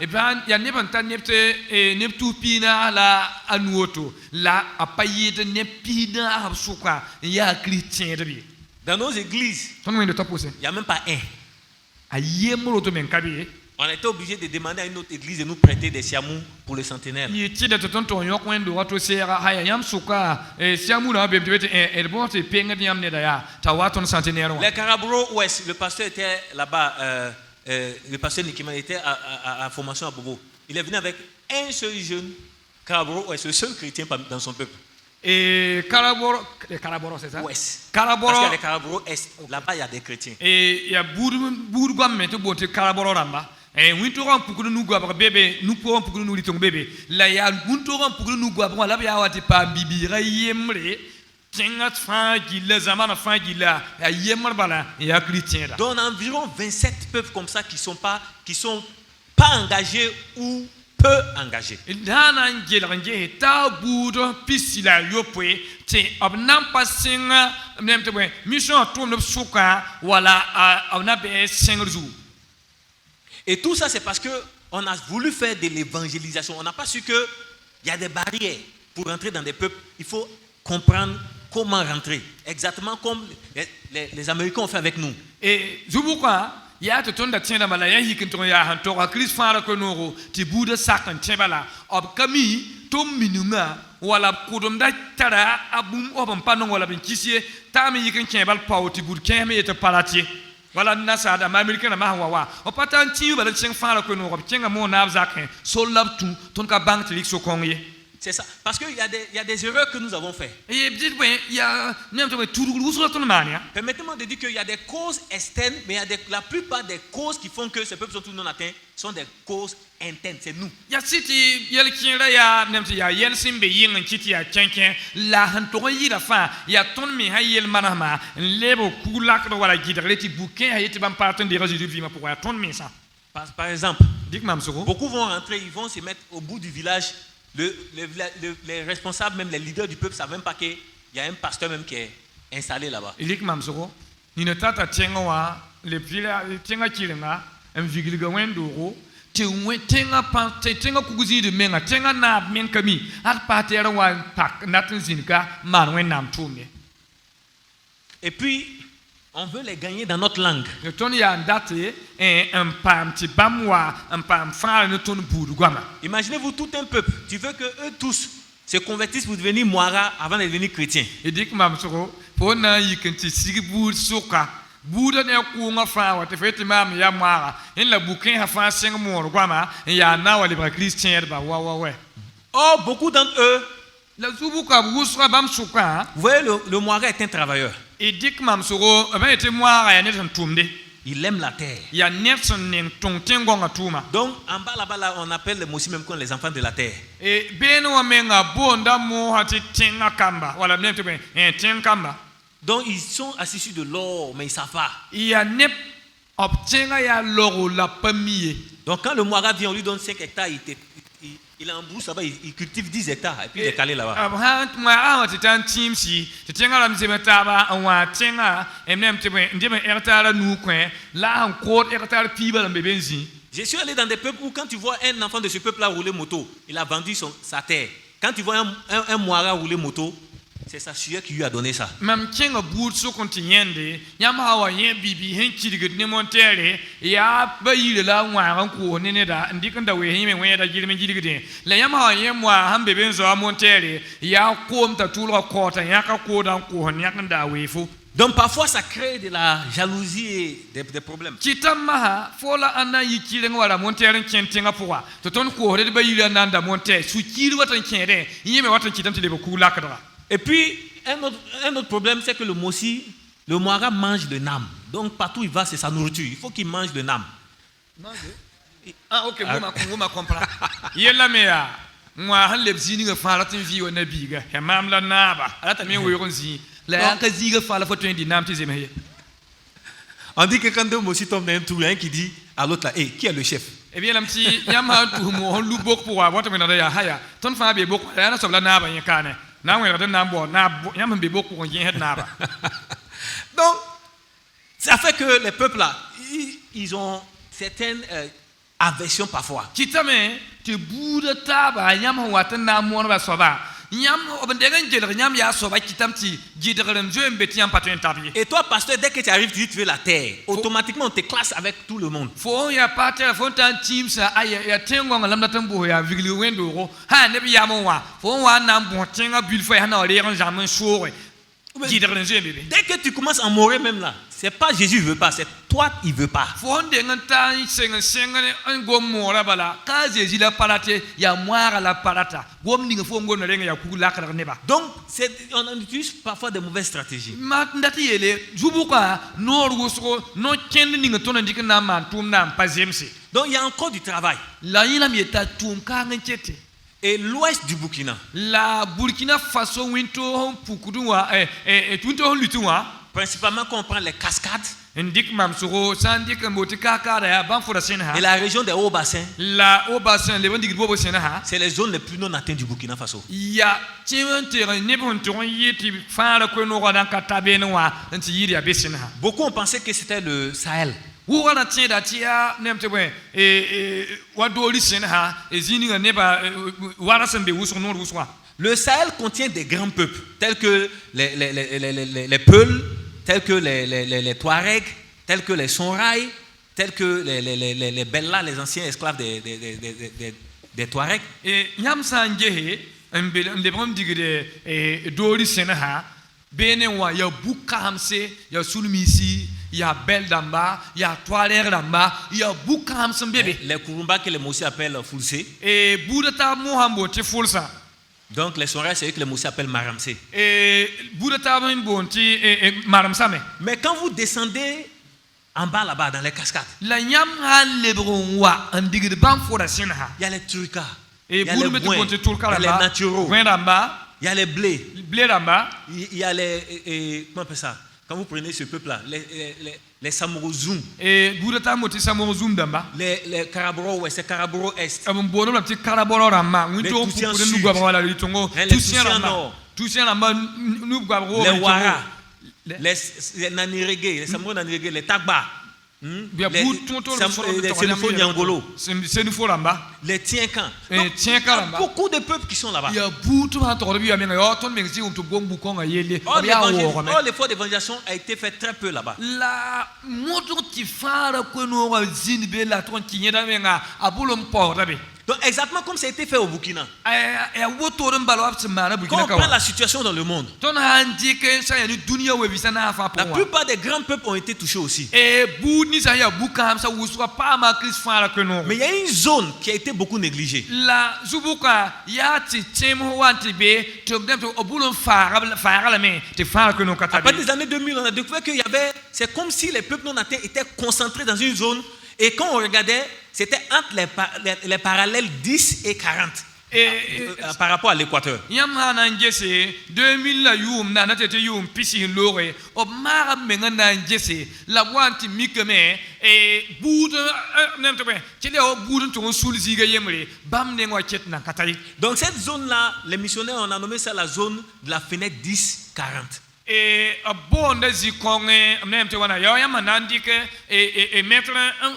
S3: yaa neb n tar neb tɩ neb tʋʋs piinã la a nu woto la a pa yɩɩd neb piinã b sʋka n yaa kristẽedb ye
S2: Dans nos églises,
S3: tõnd wẽnd t'a pʋsẽ
S2: il n'y a même pas un.
S3: a yembr woto meng ka be
S2: On était obligé de demander à une autre église de nous prêter des Siamous pour le centenaire.
S3: yɩ tɩda tɩ tõnd tʋg n yõk wẽnd-doogã to sɛɛga ha yaa yãmb sʋka siamu rãmbã beem tɩ be tɩ d bõos tɩ pengd yãmb neda yaa t'a wa tõnd centenaire wã
S2: Les Caraboro Ouest, le pasteur était là-bas, le pasteur Nikima était à formation à Bobo. Il est venu avec un seul jeune Caraboro Ouest, le seul chrétien dans son peuple.
S3: Karaboro c'est ça
S2: Ouest.
S3: Karaboro
S2: Parce qu'il y a les Caraboro Est, là-bas il y a des chrétiens.
S3: ya buud goam me tɩ boond tɩ karaboro rãmba wĩntogã n pukd nu goabg bebe nu-pʋgã n pukd nu rɩtng bebe la yaa wĩntogã n pukd nu goabg wã la b yaa wa tɩ paam bibiigã yembre tẽngã fãa gilla zamaana fãa gilla yaa yembr bala n yaa kristẽeda
S2: Donc on a environ 27 peuples comme ça qui sont pas engagés ou peu engagés.
S3: daa na n gelg n ges t'a buud pisi la yopoe tɩ b na n pa sẽnga nem tɩ bõe mission a tʋmd b sʋka wala b na bɩ sẽngr zugu
S2: Et tout ça, c'est parce qu'on a voulu faire de l'évangélisation. On n'a pas su qu'il y a des barrières pour rentrer dans des peuples. Il faut comprendre comment rentrer. Exactement comme les Américains ont fait avec nous.
S3: zubukã yaa tɩ tõnd da tẽedãmba la yaa yik n tʋg n yaa sẽn toga kirist fãara koe-noogo tɩ buudã sak n tẽ bala b ka mi tʋm minungã wala b kʋdemda tara a bũmb b n pa nong wala b n kis ye t'a me yik n kẽ bal pao tɩ bud kẽes me yetɩ pa rat ye Voilà, nasa da américain ma hawa. O patan ti ba le cheng fa la ko no ko chenga mo na zakin. So lab tu ton ka bank tlik so kongye.
S2: C'est ça. Parce qu'il y a des erreurs que nous avons faites.
S3: Et dit ben il y a nem to tout so ton mania.
S2: Permettez-moi de dire qu'il y a des causes externes, mais la plupart des causes qui font que ces peuples sont tous non atteints sont des causes internes. C'est nous.
S3: Ya city yel kinra ya nem to ya yel simbe yin city ya chenken la han to yi da fa ya ton mi ha yel manama lebo kulak do wala gidre ti bouquin ha yeti bam parten de résidus vivants pour ya ton mi ça.
S2: Par exemple,
S3: beaucoup
S2: vont rentrer, ils vont se mettre au bout du village. Les responsables, même les leaders du peuple, ne savent même pas qu'il y a un pasteur même qui est installé là-bas.
S3: Il dit que Mamsoro, il ne t'a pas les pieds, tiens à Kiringa, un vigile wendoro, tenga kuguzi de menga, tenga na men kami, at patera wan pak, natin zinka, man wen nam tourne.
S2: Et puis, on veut les gagner dans notre langue.
S3: Le ton y a date un pam ti bamwa, un pam fa ne ton bout guama.
S2: Imaginez-vous tout un peuple. Tu veux que eux tous se convertissent pour devenir moira avant de devenir chrétiens.
S3: Et dit que Mamsoro, pour na yikanti sigi bout soka. Bouda ne ku nga fa wa te fete mam ya moira. En la bouquin ha fa sing mo guama, ya na wa libre christian ba wa.
S2: Oh, beaucoup d'entre eux.
S3: La zubuka busra bam soka.
S2: Vous voyez, le moira est un travailleur.
S3: Et dit que Mamsoro, était moira ya ne tumde.
S2: Il aime la terre.
S3: Il y a Nelson ton tengonga tuma.
S2: Donc en bas là-bas on appelle les aussi même comme les enfants de la terre.
S3: Et beno menga bonda mo hati tenga kamba. Voilà bien te ben ten kamba.
S2: Donc ils sont assis sur de l'or mais ils savent pas.
S3: Il y a nep obtenga ya l'or la pamier.
S2: Donc quand le moira vient on lui donne 5 hectares il est en brousse là-bas, il cultive 10 hectares et puis il est calé là-bas. Je suis allé dans des peuples où quand tu vois un enfant de ce peuple-là rouler moto, il a vendu sa terre. Quand tu vois un moira rouler moto, c'est sa sueur qui lui a donné ça.
S3: Même kenga bout so continuende, yama hawa yen bibi hen kidiget ne montere, ya ba yile la wa ko ne da ndikanda we hime we da jilme jidigete. La yama hawa yen moi hambe benzo a montere, ya ko mta tulo ko ta ya ka ko dan ko nyakanda we fu.
S2: Donc parfois ça crée de la jalousie et des problèmes.
S3: Kitamaha fola ana yikile ngwala montere kentenga poa. To ton ko de ba yile nanda montere, su kiri watan kere, yime watan kitam tele ko lakadra.
S2: Et puis, un autre problème, c'est que le moira mange de nam. Donc, partout où il va, c'est sa nourriture. Il faut qu'il mange de nam.
S3: Ah, ok, vous m'avez compris. Il est là, mais moi, je l'ai dit, je vais faire vie au Nabiga. Je m'aime la naba.
S2: On dit que quand deux moussis tombent dans un trou, il y a un qui dit à l'autre là, qui est le chef?
S3: Eh bien, il y a un tout le monde, beaucoup pour avoir ton haya. Ton femme est beaucoup, il y a un naba, il y a un donc,
S2: ça fait que les peuples là, ils ont certaines aversions parfois.
S3: Et
S2: toi, pasteur, dès que tu arrives, tu dis tu veux la terre. Automatiquement, on te classe avec tout le monde. Dès que tu commences à mourir même là, c'est pas Jésus ne veut pas, c'est toi il veut pas. Donc on utilise parfois de mauvaises stratégies. Donc il y a encore du travail. Et l'ouest du Burkina,
S3: la Burkina Faso
S2: principalement quand on prend les cascades
S3: et
S2: la région des hauts bassins, c'est les zones les plus non atteintes du Burkina Faso. Beaucoup ont pensé que c'était le Sahel. Le Sahel contient des grands peuples, tels que les Peuls, tels que les Touaregs, tels que les Sonrai, tels que les Bella, les anciens esclaves des Touaregs.
S3: il y a Belle d'Amba, il y a Toilère d'Amba, il y a Boukam son bébé.
S2: Les Kurumba que les Mossi appellent Fulse.
S3: Et Boudata Mohambo, tu fous ça.
S2: Donc les Songhai, c'est eux que les Mossi appellent Maramse.
S3: Et Boudata Mbonti et Maramsame.
S2: Mais quand vous descendez en bas là-bas, dans les cascades,
S3: La Yam ha lebron wa andig de bam for
S2: il y a les Turka,
S3: et
S2: il y a les
S3: Boudou
S2: Bouin,
S3: Metu Turka
S2: il y a les
S3: là-bas,
S2: naturaux,
S3: Bouin d'Amba,
S2: il y a les blés,
S3: Blé d'Amba,
S2: il y a les comment on appelle ça? Quand vous prenez ce peuple-là, les Samorozoum,
S3: et Boudata Moti Samorzoum d'Amba.
S2: les Karaboro Ouest, les Karaboro Est,
S3: Abon bono la petite carabolo rama,
S2: Les
S3: Winto
S2: Toussiens
S3: pour
S2: Sud.
S3: nous guabra la litongo,
S2: Les
S3: Toussien
S2: Toussiens
S3: rama,
S2: Nord.
S3: Toussien rama, nous guabro,
S2: les Wara, les Nanirege, les Samoro Nanirege, les Tagba,
S3: bien bout tonton
S2: les Sénoufo Nyangolo,
S3: c'est nous faut ramba,
S2: les Tienkan.
S3: et
S2: Donc,
S3: tiens
S2: il y a
S3: caramba.
S2: beaucoup de peuples qui sont là-bas.
S3: Il y a beaucoup de temps de bien, oh, ton mexi on te bon boucon à yele,
S2: Or, l'effort d'évangélisation a été fait très peu là-bas.
S3: la moto ti fara ko no zin be la ton kinye da menga abulum po rabe.
S2: Donc exactement comme ça a été fait au Burkina.
S3: E woto ren balo ap mana
S2: Quand
S3: Burkina
S2: on prend
S3: Faso.
S2: la situation dans le monde,
S3: Ton handi ke sa ya ni dunia we bisana fa
S2: la
S3: po.
S2: plupart des grands peuples ont été touchés aussi.
S3: E bu ni sa ya buka sa wuswa pa ma Chris fara ko no.
S2: Mais il y a une zone qui a été beaucoup négligée.
S3: La zubuka ya ti temo wanti be to dem to obulum fara la me ti fara ko no
S2: À
S3: katabe.
S2: partir des années 2000, on a découvert qu'il y avait, c'est comme si les peuples non atteints étaient concentrés dans une zone. Et quand on regardait, c'était entre les parallèles 10 et 40 par rapport à l'équateur.
S3: Yam hanan jese 2000 la yum na tete yum pisi lore o mara menga na jese la wanti mikeme e boud nem to be tele o boud to sulzi ga yemre bam ne ngwa chet na katay.
S2: Donc cette zone-là, les missionnaires, on a nommé ça la zone de la fenêtre 10-40.
S3: E a bonda zikonge nem to wana yo yam nandike e mettre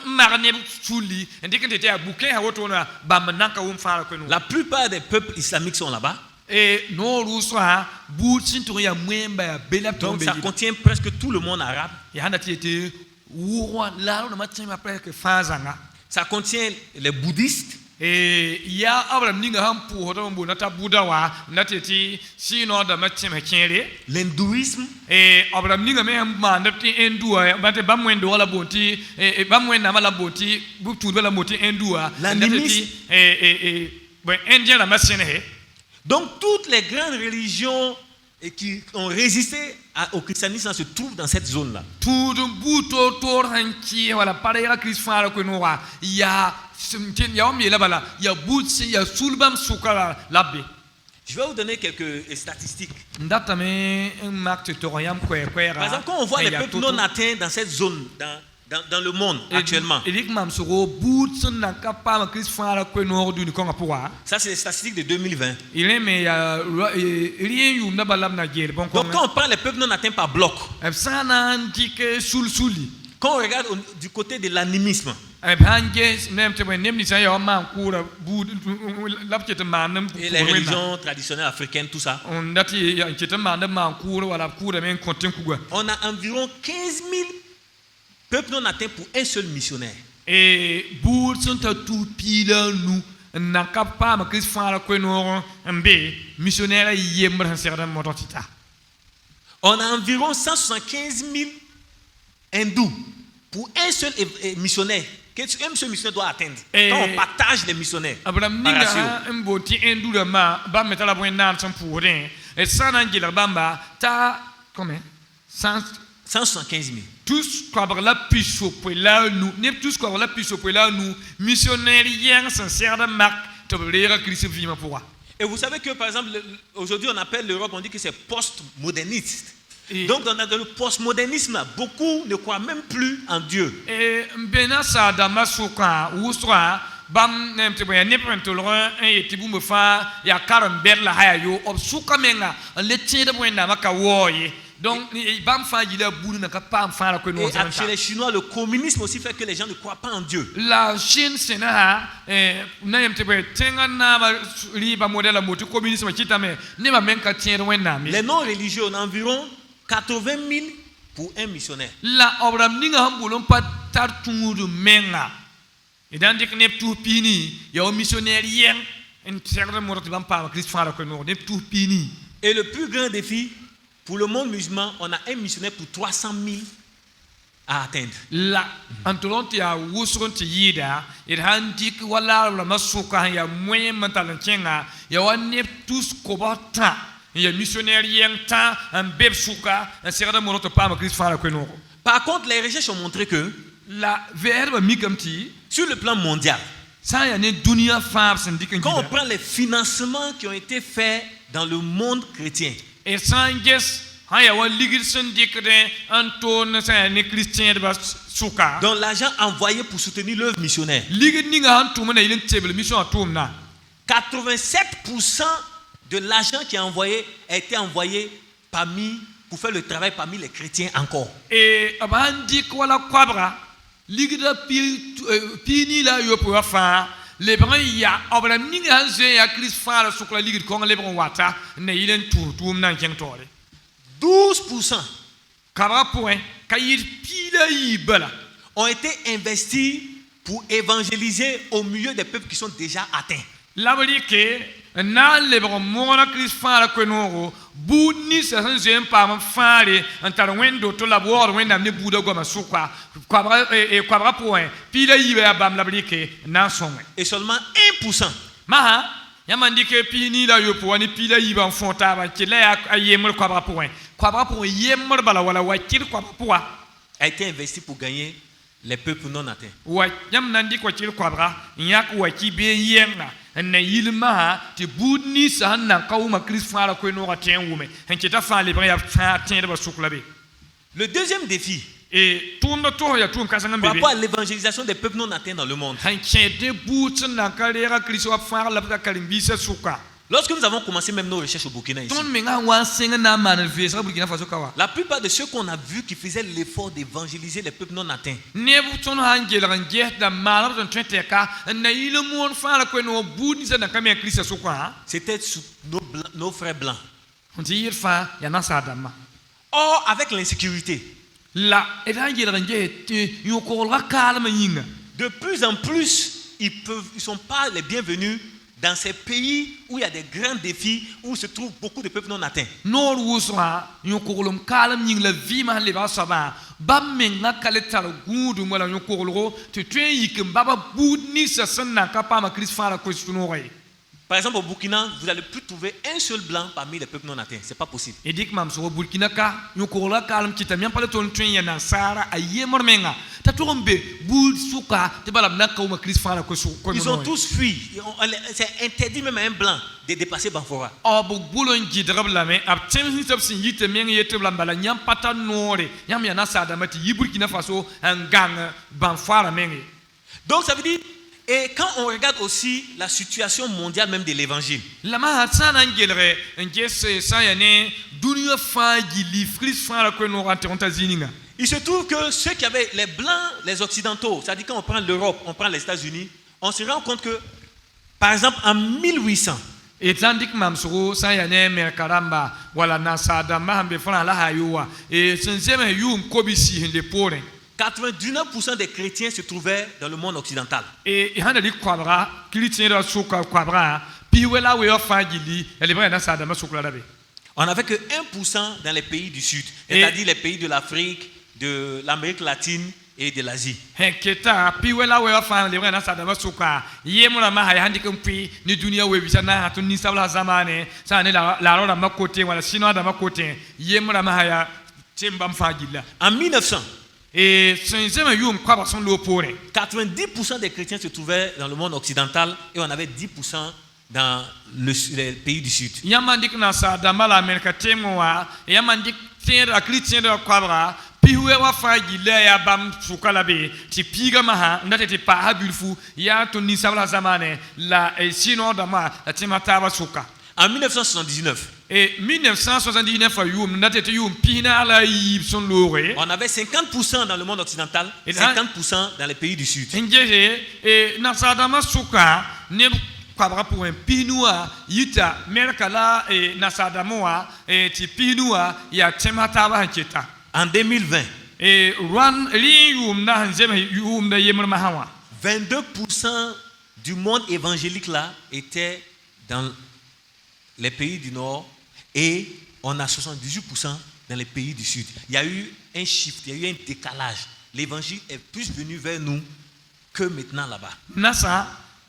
S3: marne suli ndike tete a bouquet ha woto na bam nanka wum fara ko no.
S2: La plupart des peuples islamiques sont là-bas.
S3: Et no ruswa boud sinto ya mwemba ya belap to
S2: Donc
S3: be.
S2: ça contient presque tout le monde arabe.
S3: Ya hana tete wurwa la na matima presque fazanga.
S2: Ça contient les bouddhistes.
S3: Et ya Abraham ninga ham pu hoto mbu nata budawa nateti sino da matima kere.
S2: L'hindouisme,
S3: Et Abraham ninga me ma ndati endua bate bamwendo wala bonti e bamwenda mala bonti buptu wala bonti endua
S2: L'animisme.
S3: bon indien la masene he.
S2: donc toutes les grandes religions qui ont résisté au christianisme se trouvent dans cette zone-là.
S3: Tout buto torhanki wala parera krisfara ko noa ya simtin ya omi la bala ya butsi ya sulbam sukara labbe.
S2: Je vais vous donner quelques statistiques.
S3: Par exemple,
S2: quand on voit les peuples non atteints dans cette zone, dans le monde actuellement, ça c'est les statistiques de 2020. Donc quand on prend les peuples non atteints par bloc, quand on regarde du côté de l'animisme, et les religions traditionnelles africaines, tout ça, on a environ 15 000 peuples non atteints pour un seul missionnaire. On a environ 175 000 hindous pour un seul missionnaire. Un seul missionnaire doit atteindre. Quand on partage les missionnaires. 175 000.
S3: Tous quoi la puisse là nous, ne tous quoi la puisse là nous, missionnaires hier sincère de marque, tu peux lire Christ vivant pour.
S2: Et vous savez que par exemple aujourd'hui on appelle l'Europe, on dit que c'est post-moderniste. Donc dans le postmodernisme, beaucoup ne croient même plus en Dieu.
S3: Et benasa damasuka usra bam nem te boya ne pentolron et tibu me fa ya karam berla hayo obsuka menga le tiede boya maka woye. Donc bam fa jila boudou na ka pam fa la ko no.
S2: Et chez les Chinois, le communisme aussi fait que les gens ne croient pas en Dieu.
S3: La Chine c'est na nem te boya tenga na ba liba modèle motu communisme kitame ne ma menka tiede wena.
S2: Les non religieux on a environ 80 000 pour un missionnaire.
S3: La obram ninga hambulon pa tartungu menga. Et dans des knep tout pini, il y a un missionnaire hier, un certain mort de l'empire, Christ Fara que nous, tout pini.
S2: Et le plus grand défi pour le monde musulman, on a un missionnaire pour 300 000 à atteindre.
S3: La antolonti ya wusronti yida it handik wala la masuka ya moyen mental kenga ya wanne tous kobata ya missionnaire yenta un beb suka un serada monoto pa ma Christ fara kweno.
S2: Par contre, les recherches ont montré que
S3: La verbe mikamti
S2: sur le plan mondial,
S3: ça ya ne dunia fam sendik
S2: quand on prend les financements qui ont été faits dans le monde chrétien,
S3: et sanges haya wa ligir sendik de anton sa ne christian ba suka
S2: dont l'argent envoyé pour soutenir l'œuvre missionnaire,
S3: ligir ninga antum na ilin table mission atumna
S2: 87% de l'argent qui a été envoyé pour faire le travail parmi les chrétiens encore.
S3: Et abandik wala kwabra ligida pini la yo pour fa le bran ya obra ninga ze ya Christ fara sukla ligid ko le bran wata ne ilen tour nan ken tore
S2: 12%
S3: kabra point kayir pila yibala
S2: ont été investis pour évangéliser au milieu des peuples qui sont déjà atteints.
S3: labrike na le bran mona Christ fara ko no bu ni sa san jem pa ma fare antar wendo to la bor wenda ne buda go ma sukwa kwabra point pila yiba bam labrike na son
S2: Et seulement 1%
S3: maha yamandike pini la yo po ni pila yiba fonta ba kila ayemur kwabra point yemur bala wala wakir kwabra
S2: a été investi pour gagner les peuples non atteints.
S3: wa yam nandi ko kil kwabra yak waki be yenga na yilma ti budni sa na kawuma Christ fara ko no gaten wume henketa fa le bra ya tin ba suklabe.
S2: Le deuxième défi,
S3: Et tout le temps, il y a tout un cas
S2: par rapport à l'évangélisation des peuples non atteints dans le monde. Lorsque nous avons commencé même nos recherches au Burkina ici, la plupart de ceux qu'on a vus qui faisaient l'effort d'évangéliser les peuples non atteints, c'était nos frères blancs. Or, avec l'insécurité, de plus en plus, ils ne sont pas les bienvenus dans ces pays où il y a des grands défis, où se trouvent beaucoup de peuples non atteints. Par exemple, au Burkina, vous n'allez plus trouver un seul blanc parmi les peuples non atteints. Ce n'est pas possible. Ils ont tous fui. C'est interdit même à un blanc de dépasser Banfora. Donc ça veut dire, et quand on regarde aussi la situation mondiale même de l'évangile, il se trouve que ceux qui avaient les blancs, les occidentaux, c'est-à-dire quand on prend l'Europe, on prend les États-Unis, on se rend compte que, par exemple, en 1800,
S3: et tandis que Mamsoro, ça y est, Merkaramba, voilà, Nasadama, Befran, la Hayoua, et Senzema Youm, Kobisi, les pauvres.
S2: 99% des chrétiens se trouvaient dans le monde occidental.
S3: Et il y a des Quabra, chrétiens de Souka Quabra, Piwela, Weofagili, et les Brena Sadama Soukladabe.
S2: On n'avait que 1% dans les pays du Sud, c'est-à-dire les pays de l'Afrique, de l'Amérique latine et de l'Asie.
S3: Henketa, Piwela Weofan, les Brena Sadama Souka, Yemuna Mahaya Handikumpi, ni Dunia Webisana, Tuni Sabla Zamane, ça n'est la Roda Makote, ou la Sinoa de Makote, Yemuna Mahaya, Timbam Fagila.
S2: En 1900,
S3: et 90%
S2: des chrétiens se trouvaient dans le monde occidental et on avait 10% dans les pays du Sud.
S3: Yamandik nasa damala Amerika temoa, yamandik tiendra chrétien de Quabra, piwe wa fagila ya bam sukalabe, ti piga maha, ndate pa habulfu, ya toni sabla zamane, la sino dama, la timataba suka.
S2: En 1979,
S3: et 1979,
S2: on avait 50% dans le monde occidental et 50% dans les pays du Sud.
S3: Et Nasadama Souka, ne Quabra pour un Pinoua, Yita, Merkala et Nasadamoa, et Tipinoua, Yatemataba Hancheta.
S2: En 2020,
S3: et Ran Lium Nahanzem Yum de Yemer Mahawa.
S2: 22% du monde évangélique là était dans les pays du Nord et on a 78% dans les pays du Sud. Il y a eu un shift, il y a eu un décalage. L'évangile est plus venu vers nous que maintenant là-bas.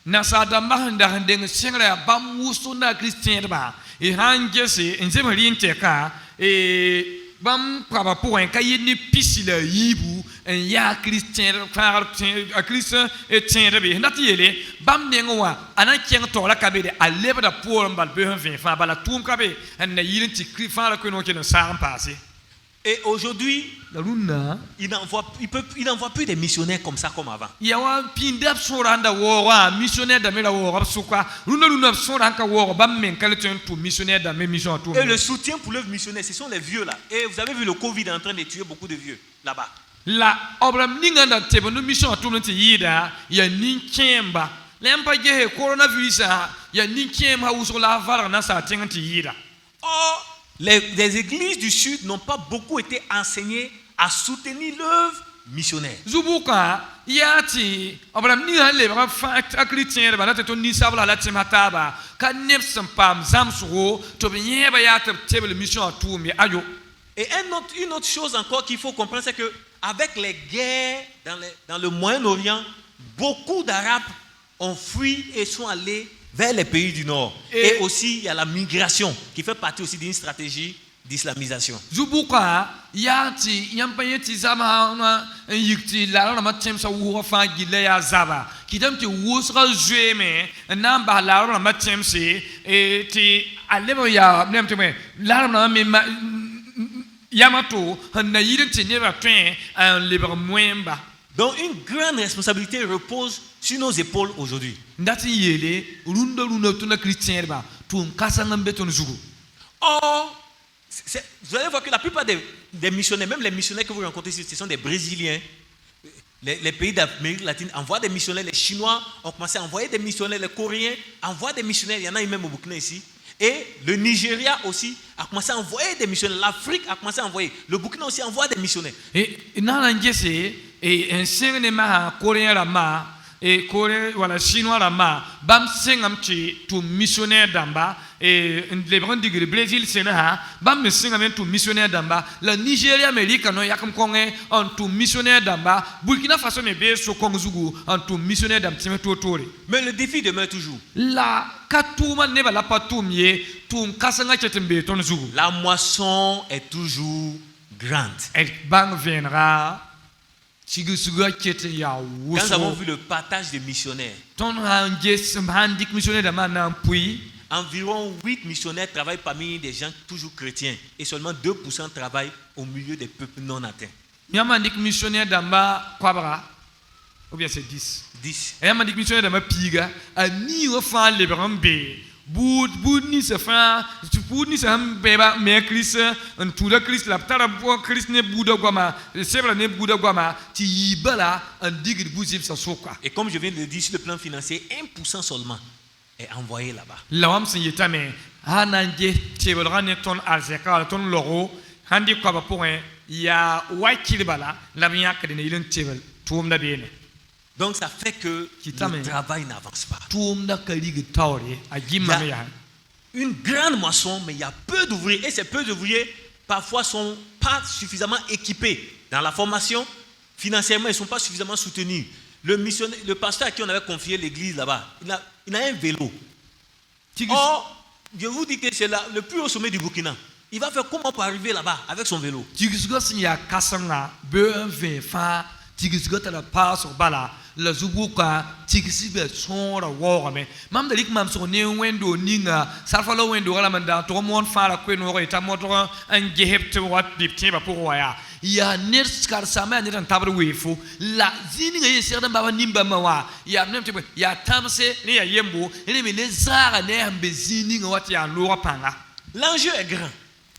S3: Nasa damba handa handeng sengra bam wusuna Christian ba e hangese nzemari nteka bam kwaba point kayini pisila yibu en ya Christian far a Christian et tiendre be ndati yele bam nenwa anakien to la kabede aleba pour mbal be han fa bala tum kabe en na yilin ti far ko no ken sa passé.
S2: Et aujourd'hui, il n'envoie plus des missionnaires comme ça comme avant.
S3: Et
S2: le soutien pour l'œuvre missionnaire, ce sont les vieux là. Et vous avez vu le Covid est en train de tuer beaucoup de vieux là-bas.
S3: La obram ninganda tebe no mission atumnti yida ya ninkemba lempa gehe coronavirus ya ninkemba usola vara na sa tinganti yida.
S2: Oh, les églises du sud n'ont pas beaucoup été enseignées à soutenir l'œuvre missionnaire.
S3: Zubuka yati obram ninga lebra fa akritien ba na teto ni sabla la timataba ka nepsam pam zamsuro to binyeba ya tebe le mission atumi ayo.
S2: Et une autre chose encore qu'il faut comprendre, c'est que avec les guerres dans le Moyen-Orient, beaucoup d'Arabes ont fui et sont allés vers les pays du Nord. Et aussi, il y a la migration qui fait partie aussi d'une stratégie d'islamisation.
S3: Zubuka yati yampayeti zama yikti la na matem sa wo fa gile ya zaba kidam ti wosra jeme namba la na matem se et ti alemo ya nemte me la na me Yamato,
S2: donc une grande responsabilité repose sur nos épaules aujourd'hui. Or, vous allez voir que la plupart des missionnaires, même les missionnaires que vous rencontrez ici, ce sont des Brésiliens. Les pays d'Amérique latine envoient des missionnaires. Les Chinois ont commencé à envoyer des missionnaires. Les Coréens envoient des missionnaires. Il y en a même au Burkina ici. Et le Nigeria aussi a commencé à envoyer des missionnaires. L'Afrique a commencé à envoyer. Le Burkina aussi envoie des missionnaires.
S3: Et un sénéma coréen là-bas et coréen voilà chinois là-bas bam sengam ti tout missionnaire d'amba et les grands du Brésil sénéha bam sengam tout missionnaire d'amba la Nigeria Amérique no yakam kongé en tout missionnaire d'amba Burkina Faso ne be so kongzugu en tout missionnaire d'am timetotore.
S2: Mais le défi demeure toujours.
S3: La katuma ne ba la patumye tout kasanga chetembe ton zugu.
S2: La moisson est toujours grande.
S3: Et bang viendra. Quand
S2: nous avons vu le partage des missionnaires, environ 8 missionnaires travaillent parmi des gens toujours chrétiens et seulement 2% travaillent au milieu des peuples non atteints.
S3: Ou bien c'est 10.
S2: 10.
S3: Boud ni se fa boud ni se beba me Christ en tout le Christ la tara bo Christ ne bouda goma sebra ne bouda goma ti yibala en digir bouzib sa soka.
S2: Et comme je viens de le dire sur le plan financier, 1% seulement est envoyé là-bas.
S3: Lawam se yetame hananje tebra ne ton arzeka ton loro handi kwa ba point ya wakili bala la biya kadene ilen tebel tum na bene.
S2: Donc ça fait que le travail n'avance pas.
S3: Il y a
S2: une grande moisson, mais il y a peu d'ouvriers. Et ces peu d'ouvriers, parfois, ne sont pas suffisamment équipés dans la formation. Financièrement, ils ne sont pas suffisamment soutenus. Le pasteur à qui on avait confié l'église là-bas, il a un vélo. Or, je vous dis que c'est le plus haut sommet du Burkina. Il va faire comment pour arriver là-bas avec son vélo?
S3: Tigisgota la passe au bala, la zubuka, tigisibe sonra warame. Mam de l'ikmam sur ne wendo ninga, salfalo wendo la manda, tout le monde fait la queno et tamodra, un gehepte wat diptiba pour waya. Ya nerskar sama ne tan tabre wefo, la zininga yeserda baba nimba mawa, ya nemte ya tamse ne ya yembo, ne me ne zara ne ambe zininga wat ya lora panga.
S2: L'enjeu est grand.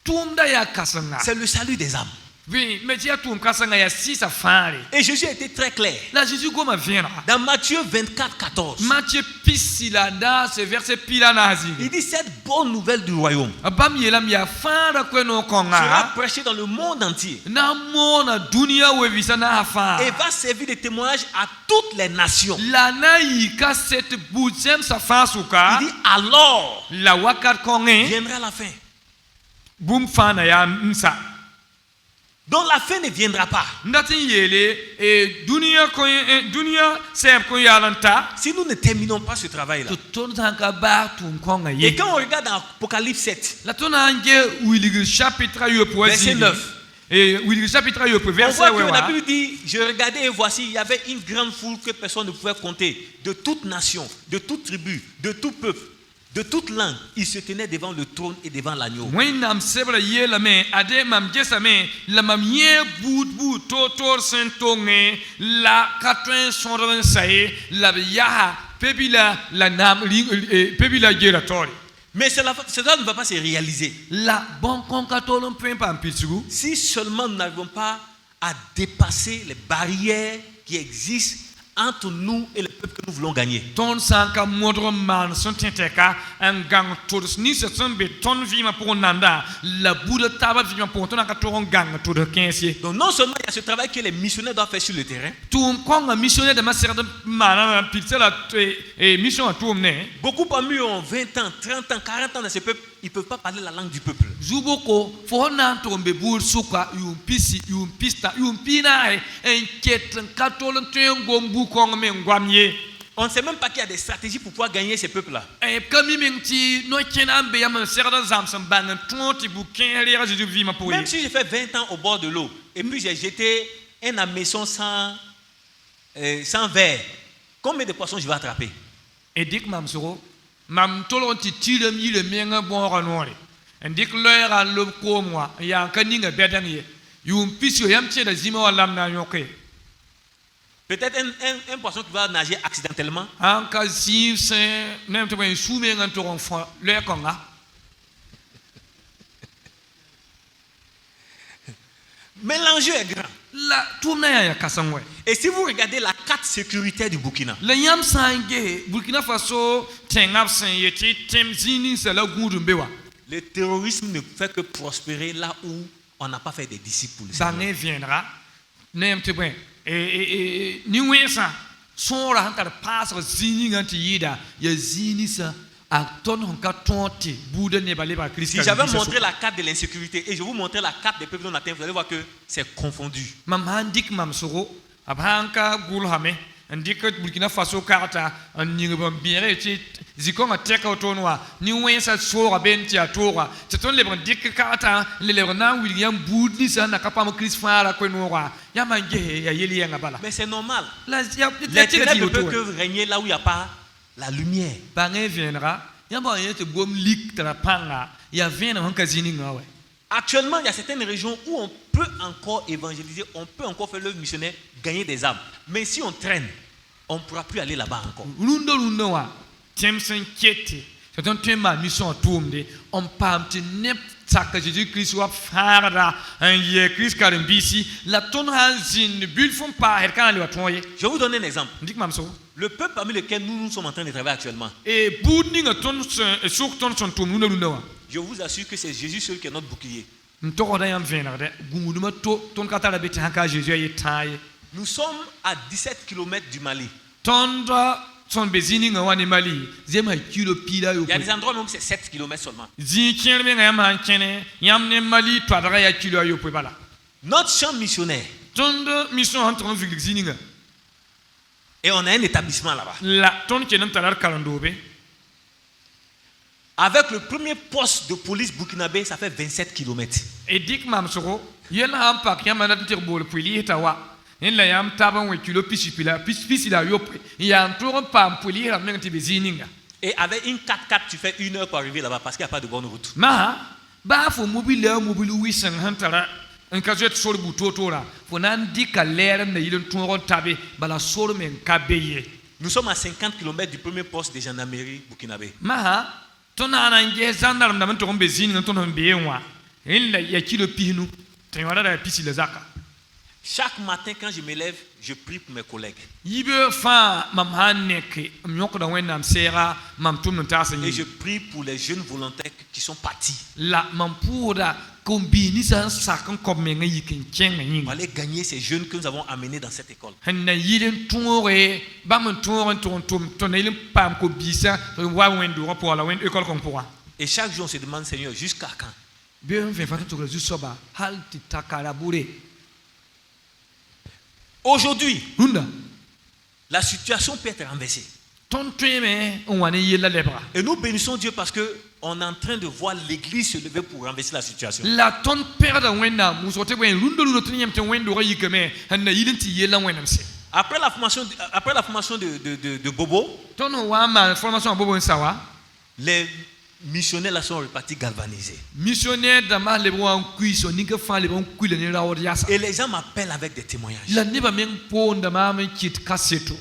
S3: Tumda ya kasanga.
S2: C'est le salut des âmes.
S3: Oui, mais tu as tout kasanga ya 6 à faire.
S2: Et Jésus a été très clair.
S3: Là Jésus comment viendra?
S2: Dans Matthieu 24, 14.
S3: Matthieu pisilanda, ce verset pilanazi.
S2: Il dit cette bonne nouvelle du royaume sera prêchée dans le monde entier. Et va servir de témoignage à toutes les nations. Il dit alors viendra la fin. dont la fin ne viendra pas. Si nous ne terminons pas ce travail-là. Et quand on regarde dans Apocalypse 7, verset 9, on voit que la Bible dit, je regardais et voici, il y avait une grande foule que personne ne pouvait compter, de toute nation, de toute tribu, de tout peuple, de toute langue. Ils se tenaient devant le trône et devant l'agneau. Mais cela ne va pas se réaliser si seulement nous n'arrivons pas à dépasser les barrières qui existent entre nous et le peuple que nous voulons gagner. Donc non seulement il y a ce travail que les missionnaires doivent faire sur le terrain, beaucoup parmi eux ont 20 ans, 30 ans, 40 ans dans ce peuple, ils ne peuvent pas parler la langue du peuple. On ne sait même pas qu'il y a des stratégies pour pouvoir gagner ces peuples-là. Même si j'ai fait 20 ans au bord de l'eau et puis j'ai jeté un hameçon sans verre, combien de poissons je vais attraper? Peut-être un poisson qui va nager accidentellement. Mais l'enjeu est grand. Et si vous regardez la carte sécuritaire du Burkina, le terrorisme ne fait que prospérer là où on n'a pas fait des disciples. Si j'avais montré la carte de l'insécurité et je vous montrais la carte des peuples non atteints, vous allez voir que c'est confondu.
S3: Burkina Faso karata nyingba biere ci zikonga teka otonwa ni wensa sora bentia tora teton lebon dik karata le lebona William Boudni sa na kapam Chris Fara kwenwa ya manje ya yeli ya ngabala.
S2: Mais c'est normal. Les ténèbres ne peuvent que régner là où il n'y a pas la lumière.
S3: Bangé viendra ya ba yete bom lik tra panga ya viena hankazini ngawe.
S2: Actuellement, il y a certaines régions où on peut encore évangéliser, on peut encore faire l'œuvre missionnaire, gagner des âmes. Mais si on traîne, on ne pourra plus aller là-bas encore. Je vais vous donner un exemple. Le peuple parmi lequel nous sommes en train de travailler actuellement. Je vous assure que c'est Jésus seul qui est notre bouclier. Nous sommes à 17 km du Mali. Il y a des endroits même c'est 7 km seulement. Notre champ missionnaire. Et on a un établissement là-bas. Avec le premier poste de police burkinabé, ça fait 27 km. Et avec une 4x4, tu fais 1 heure pour arriver là-bas parce qu'il n'y a pas de bonne route. Nous sommes à 50 km du premier poste de gendarmerie burkinabé. Chaque matin quand je me lève, je prie pour mes collègues. Et je prie pour les jeunes volontaires qui sont partis. Pour aller gagner ces jeunes que nous avons amenés dans cette école. Et chaque jour on se demande, Seigneur, jusqu'à quand?
S3: bien vient faire tout le soba hal titakara bouré
S2: Aujourd'hui,
S3: hunda
S2: la situation peut être renversée.
S3: ton tueme on wane yela lebra
S2: Et nous bénissons Dieu parce que on est en train de voir l'église se lever pour renverser la situation.
S3: la ton perde wenda musote wen lundo tunyam te wendo yikeme hanna yilinti yela wenam se
S2: Après la formation de Bobo,
S3: ton wa ma formation bobo sawa
S2: les missionnaires là sont repartis galvanisés.
S3: missionnaire dama le bon cuiso ni que fa le bon cuile ni rawo yasa
S2: Et les gens m'appellent avec des témoignages.
S3: la ne ba men ponda ma men kit kaseto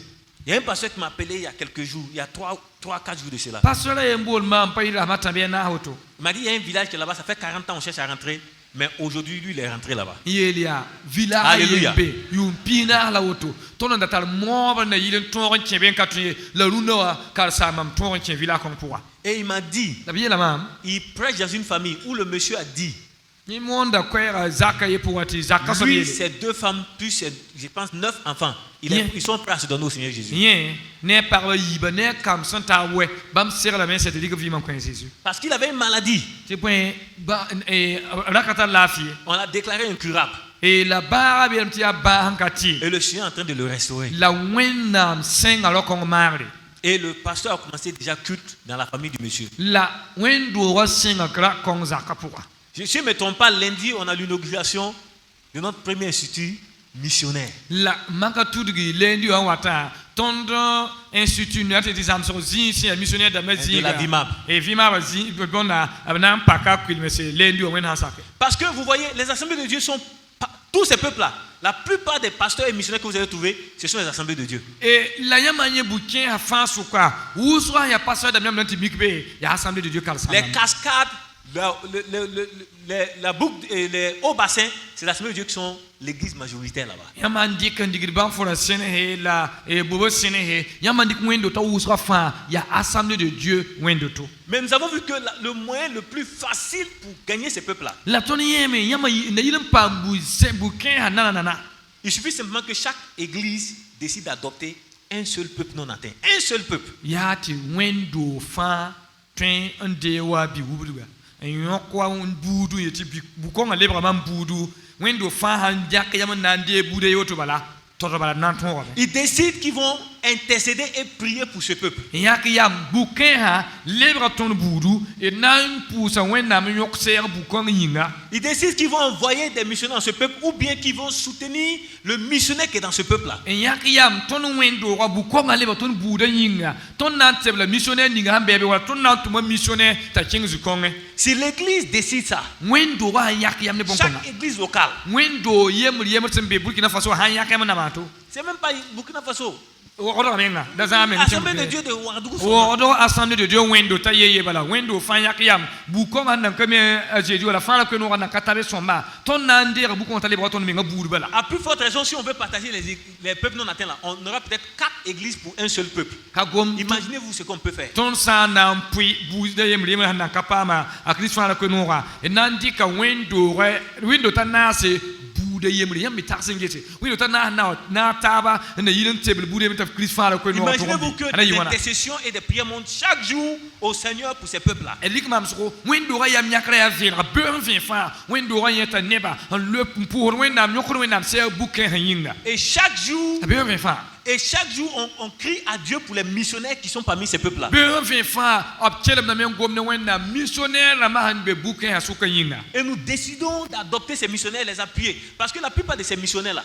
S2: Il y a un pasteur qui m'a appelé il y a quelques jours, il y a 3-4 jours de cela.
S3: pasteur la yembol ma pa ira mata bien na hoto
S2: Il m'a dit il y a un village qui est là-bas, ça fait 40 ans on cherche à rentrer, mais aujourd'hui lui il est rentré là-bas.
S3: yelia villa
S2: Alléluia.
S3: yembe yumpina la hoto ton ndatal mo ba na yilen ton ken ben katue la runoa kar sa mam ton ken villa comme pour
S2: Et il m'a dit,
S3: la bien la mam
S2: il prêche dans une famille où le monsieur a dit,
S3: ni monde kwera zaka ye pour ati zaka so
S2: lui,
S3: yele
S2: ses 2 femmes, plus je pense 9 enfants,
S3: Bien.
S2: ils sont prêts à se donner au Seigneur Jésus.
S3: rien ne parle yiba ne comme santa we bam ser la main c'est dit que vivement quand Jésus
S2: Parce qu'il avait une maladie,
S3: c'est point ba et rakata la fille
S2: on l'a déclaré incurable.
S3: et la bara bien tia ba hankati
S2: Et le Seigneur est en train de le restaurer.
S3: la wenam sing alors qu'on marre
S2: Et le pasteur a commencé déjà culte dans la famille du monsieur.
S3: la wendo wa sing akra kon zaka pour
S2: Si je ne me trompe pas, lundi, on a l'inauguration de notre premier institut missionnaire.
S3: la makatudgi lendi wa wata tondo institut n'ate des amso zi si missionnaire de
S2: De la Vimab.
S3: et Vimab zi bona abna paka kwil monsieur lendi o wen hasake
S2: Parce que vous voyez, les assemblées de Dieu sont tous ces peuples-là. La plupart des pasteurs et missionnaires que vous avez trouvés, ce sont les assemblées de Dieu.
S3: et la yamanye bouquin a fan souka ou soit ya pasteur de même mikbe ya assemblée de Dieu kalsa
S2: Les cascades, la boucle et les hauts bassins, c'est l'assemblée de Dieu qui sont l'église majoritaire là-bas.
S3: yamandi kan digir ban fora sene he la e bobo sene he yamandi wendo ta usra fa ya assemblée de Dieu wendo to
S2: Mais nous avons vu que le moyen le plus facile pour gagner ces peuples-là,
S3: la toni yeme yama na yilim pambu se bouquin hanana
S2: il suffit simplement que chaque église décide d'adopter un seul peuple non atteint. Un seul peuple.
S3: yati wendo fa twen ande wa bi wubuga en kwa un budu yeti bi bukonga lebra man budu wendo fa han jak yama nande bude yoto bala toto bala nan ton wa
S2: Ils décident qu'ils vont intercéder et prier pour ce peuple.
S3: yak yam bouquin ha lebra ton budu et nan pousa wenda me yok ser bukong yinga
S2: Ils décident qu'ils vont envoyer des missionnaires dans ce peuple ou bien qu'ils vont soutenir le missionnaire qui est dans ce peuple-là.
S3: en yak yam ton wendo wa bukonga lebra ton budu yinga ton nan tebla missionnaire ninga bebe wa ton nan tuma missionnaire ta kingu konge
S2: Si l'église décide ça,
S3: wendo wa yak yam ne bonkonga
S2: chaque église locale,
S3: wendo yemul tembe Burkina Faso han yak yam na mato
S2: c'est même pas Burkina Faso.
S3: odo menga daza men
S2: Assemblée de Dieu de Ouagadougou.
S3: odo assemblée de Dieu wendo ta yeye bala wendo fan yak yam bukonga nan kame jeju la fan la ko no na katabe somba ton nan der bukon tale ba ton menga buru bala
S2: À plus forte raison, si on veut partager les peuples non atteints là, on aura peut-être 4 églises pour un seul peuple.
S3: kagom
S2: Imaginez-vous ce qu'on peut faire.
S3: ton sa nan pui bu de yem lema nan kapama akris fan la ko no ra nan di ka wendo ta na se bude yemri yam taxen gete wendo ta na taba na yilin table bude mi taf kris fan la ko no
S2: Imaginez-vous que des intercessions et des prières montent chaque jour au Seigneur pour ces peuples-là.
S3: elik mam so wendo ra yam nyakra ya vin beurn vin fa wendo ra yeta neba le pour wenda nyokro wenda se bouquin yinga
S2: Et chaque jour,
S3: beurn vin fa
S2: on crie à Dieu pour les missionnaires qui sont parmi ces peuples-là.
S3: beurn vin fa op kelem na men gomne wenda missionnaire la ma han be bouquin asuka yinga
S2: Et nous décidons d'adopter ces missionnaires, les appuyer. Parce que la plupart de ces missionnaires-là,